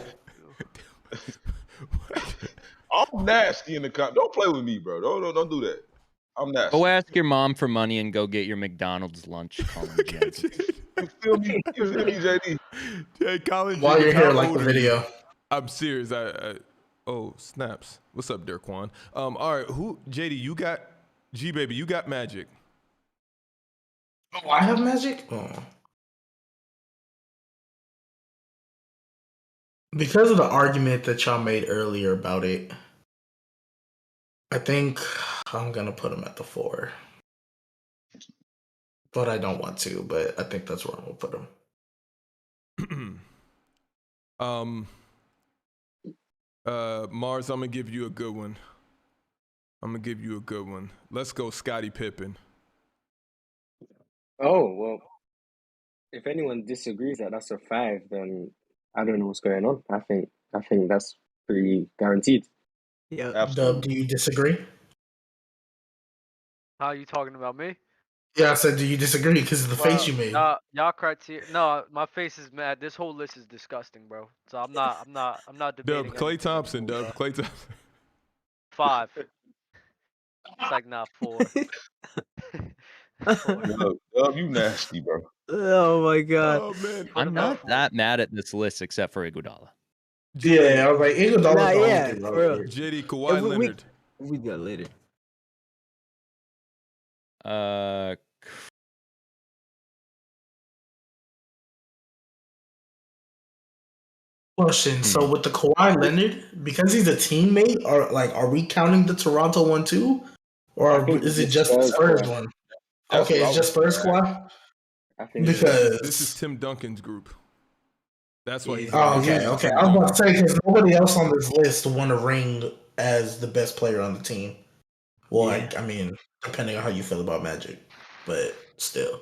I'm nasty in the con. Don't play with me, bro. Don't do that. I'm nasty. Go ask your mom for money and go get your McDonald's lunch, Colin Jenkins. You feel me, JD? Hey, Colin While you're Jenkins, here, how like old the are you? video. I'm serious. Oh, snaps. What's up, Dirkwan? All right, JD, you got G baby, you got Magic. Oh, I have Magic? Oh. Because of the argument that y'all made earlier about it, I think I'm gonna put him at the 4. But I don't want to, but I think that's where I'm gonna put him. Mars, I'm gonna give you a good one. Let's go, Scottie Pippen. Oh, well, if anyone disagrees that that's a 5, then I don't know what's going on. I think that's pretty guaranteed. Yeah. Dub, do you disagree? How are you talking about me? Yeah, I said, do you disagree because of the face you made? Y'all criteria. No, my face is mad. This whole list is disgusting, bro. So I'm not debating. Dub, Klay anything Thompson, anymore, Dub, bro. Klay Thompson. 5. It's like, nah, 4. 4. Dub, you nasty, bro. Oh my god. Oh man. Put I'm him at not 4. that mad at this list except for Iguodala. Yeah, I was like, Iguodala's Nah, the only yeah, thing for wrong real. here. JD, If Kawhi Leonard. We got later. Question. So with the Kawhi Leonard, because he's a teammate, are we counting the Toronto one too, I or think is it it's just the Spurs Spurs Kawhi. one? That's Okay, what I it's was just Spurs gonna ask. Kawhi. I think Yeah, so. Because this is Tim Duncan's group. That's why he's Yeah. oh, on this okay. list. I was about to say because nobody else on this list won a ring as the best player on the team. Well, Yeah. I mean, depending on how you feel about Magic, but still.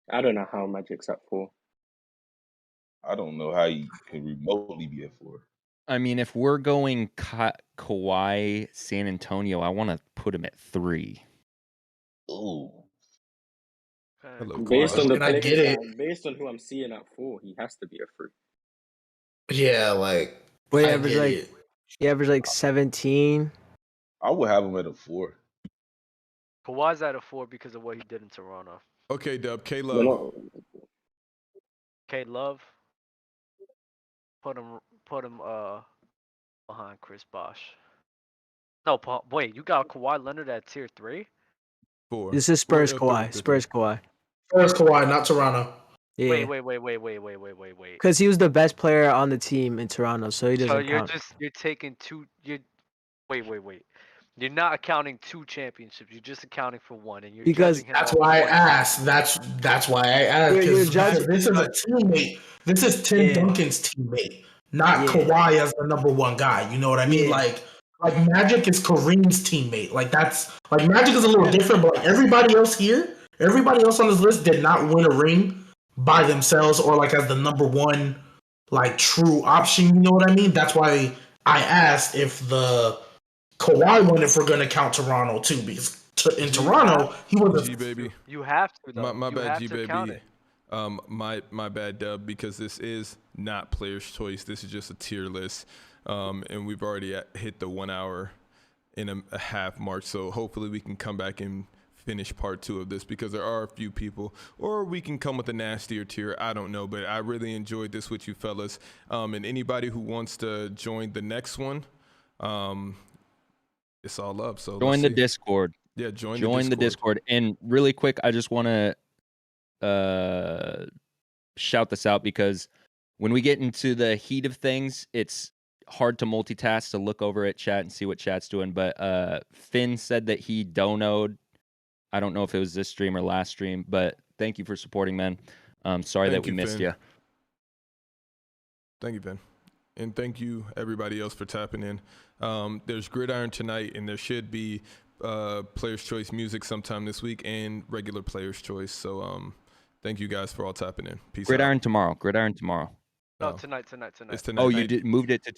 I don't know how Magic's at 4. I don't know how you can remotely be at 4. I mean, if we're going Kawhi San Antonio, I want to put him at 3. Ooh. Hello, Based Kawhi. on the And I players, get it. based on who I'm seeing at 4, he has to be a 3. Yeah, like But I get it. he averaged like 17. I would have him at a 4. Kawhi's at a 4 because of what he did in Toronto. Okay, Dub. K We're Love. not. K Love. Put him behind Chris Bosh. No, wait, you got Kawhi Leonard at tier 3? 4. This is Spurs Three, Kawhi. three. Spurs Kawhi. Spurs Kawhi, not Toronto. Yeah. Wait. Because he was the best player on the team in Toronto, so he doesn't So count. you're taking wait. You're not accounting 2 championships. You're just accounting for 1, and you're Because judging him. That's off why I 1. asked. That's why I asked. You're Because judging- this is a teammate. This is Tim Yeah. Duncan's teammate, not Yeah. Kawhi as the number one guy. You know what I mean? Yeah. Like Magic is Kareem's teammate. Like that's like Magic is a little different, but like everybody else here, everybody else on this list did not win a ring by themselves or like as the number one like true option. You know what I mean? That's why I asked if the Kawhi one, if we're gonna count Toronto too, because in Toronto he was G baby. You have to though. My you bad, have G to count baby. it. My bad, Dub, because this is not player's choice. This is just a tier list, and we've already hit the 1 hour and a half mark. So hopefully we can come back and finish part 2 of this because there are a few people, or we can come with a nastier tier. I don't know, but I really enjoyed this with you fellas. And anybody who wants to join the next one, it's all love. So Join the Discord. Yeah, join the Discord. And really quick, I just want to shout this out because when we get into the heat of things, it's hard to multitask to look over at chat and see what chat's doing. But Finn said that he donoed. I don't know if it was this stream or last stream, but thank you for supporting, man. Sorry that we missed you. Thank you, Ben. And thank you, everybody else, for tapping in. There's Gridiron tonight, and there should be Player's Choice music sometime this week and regular Player's Choice. So thank you guys for all tapping in. Peace out. Gridiron tomorrow. No, tonight. It's tonight. Oh, you moved it to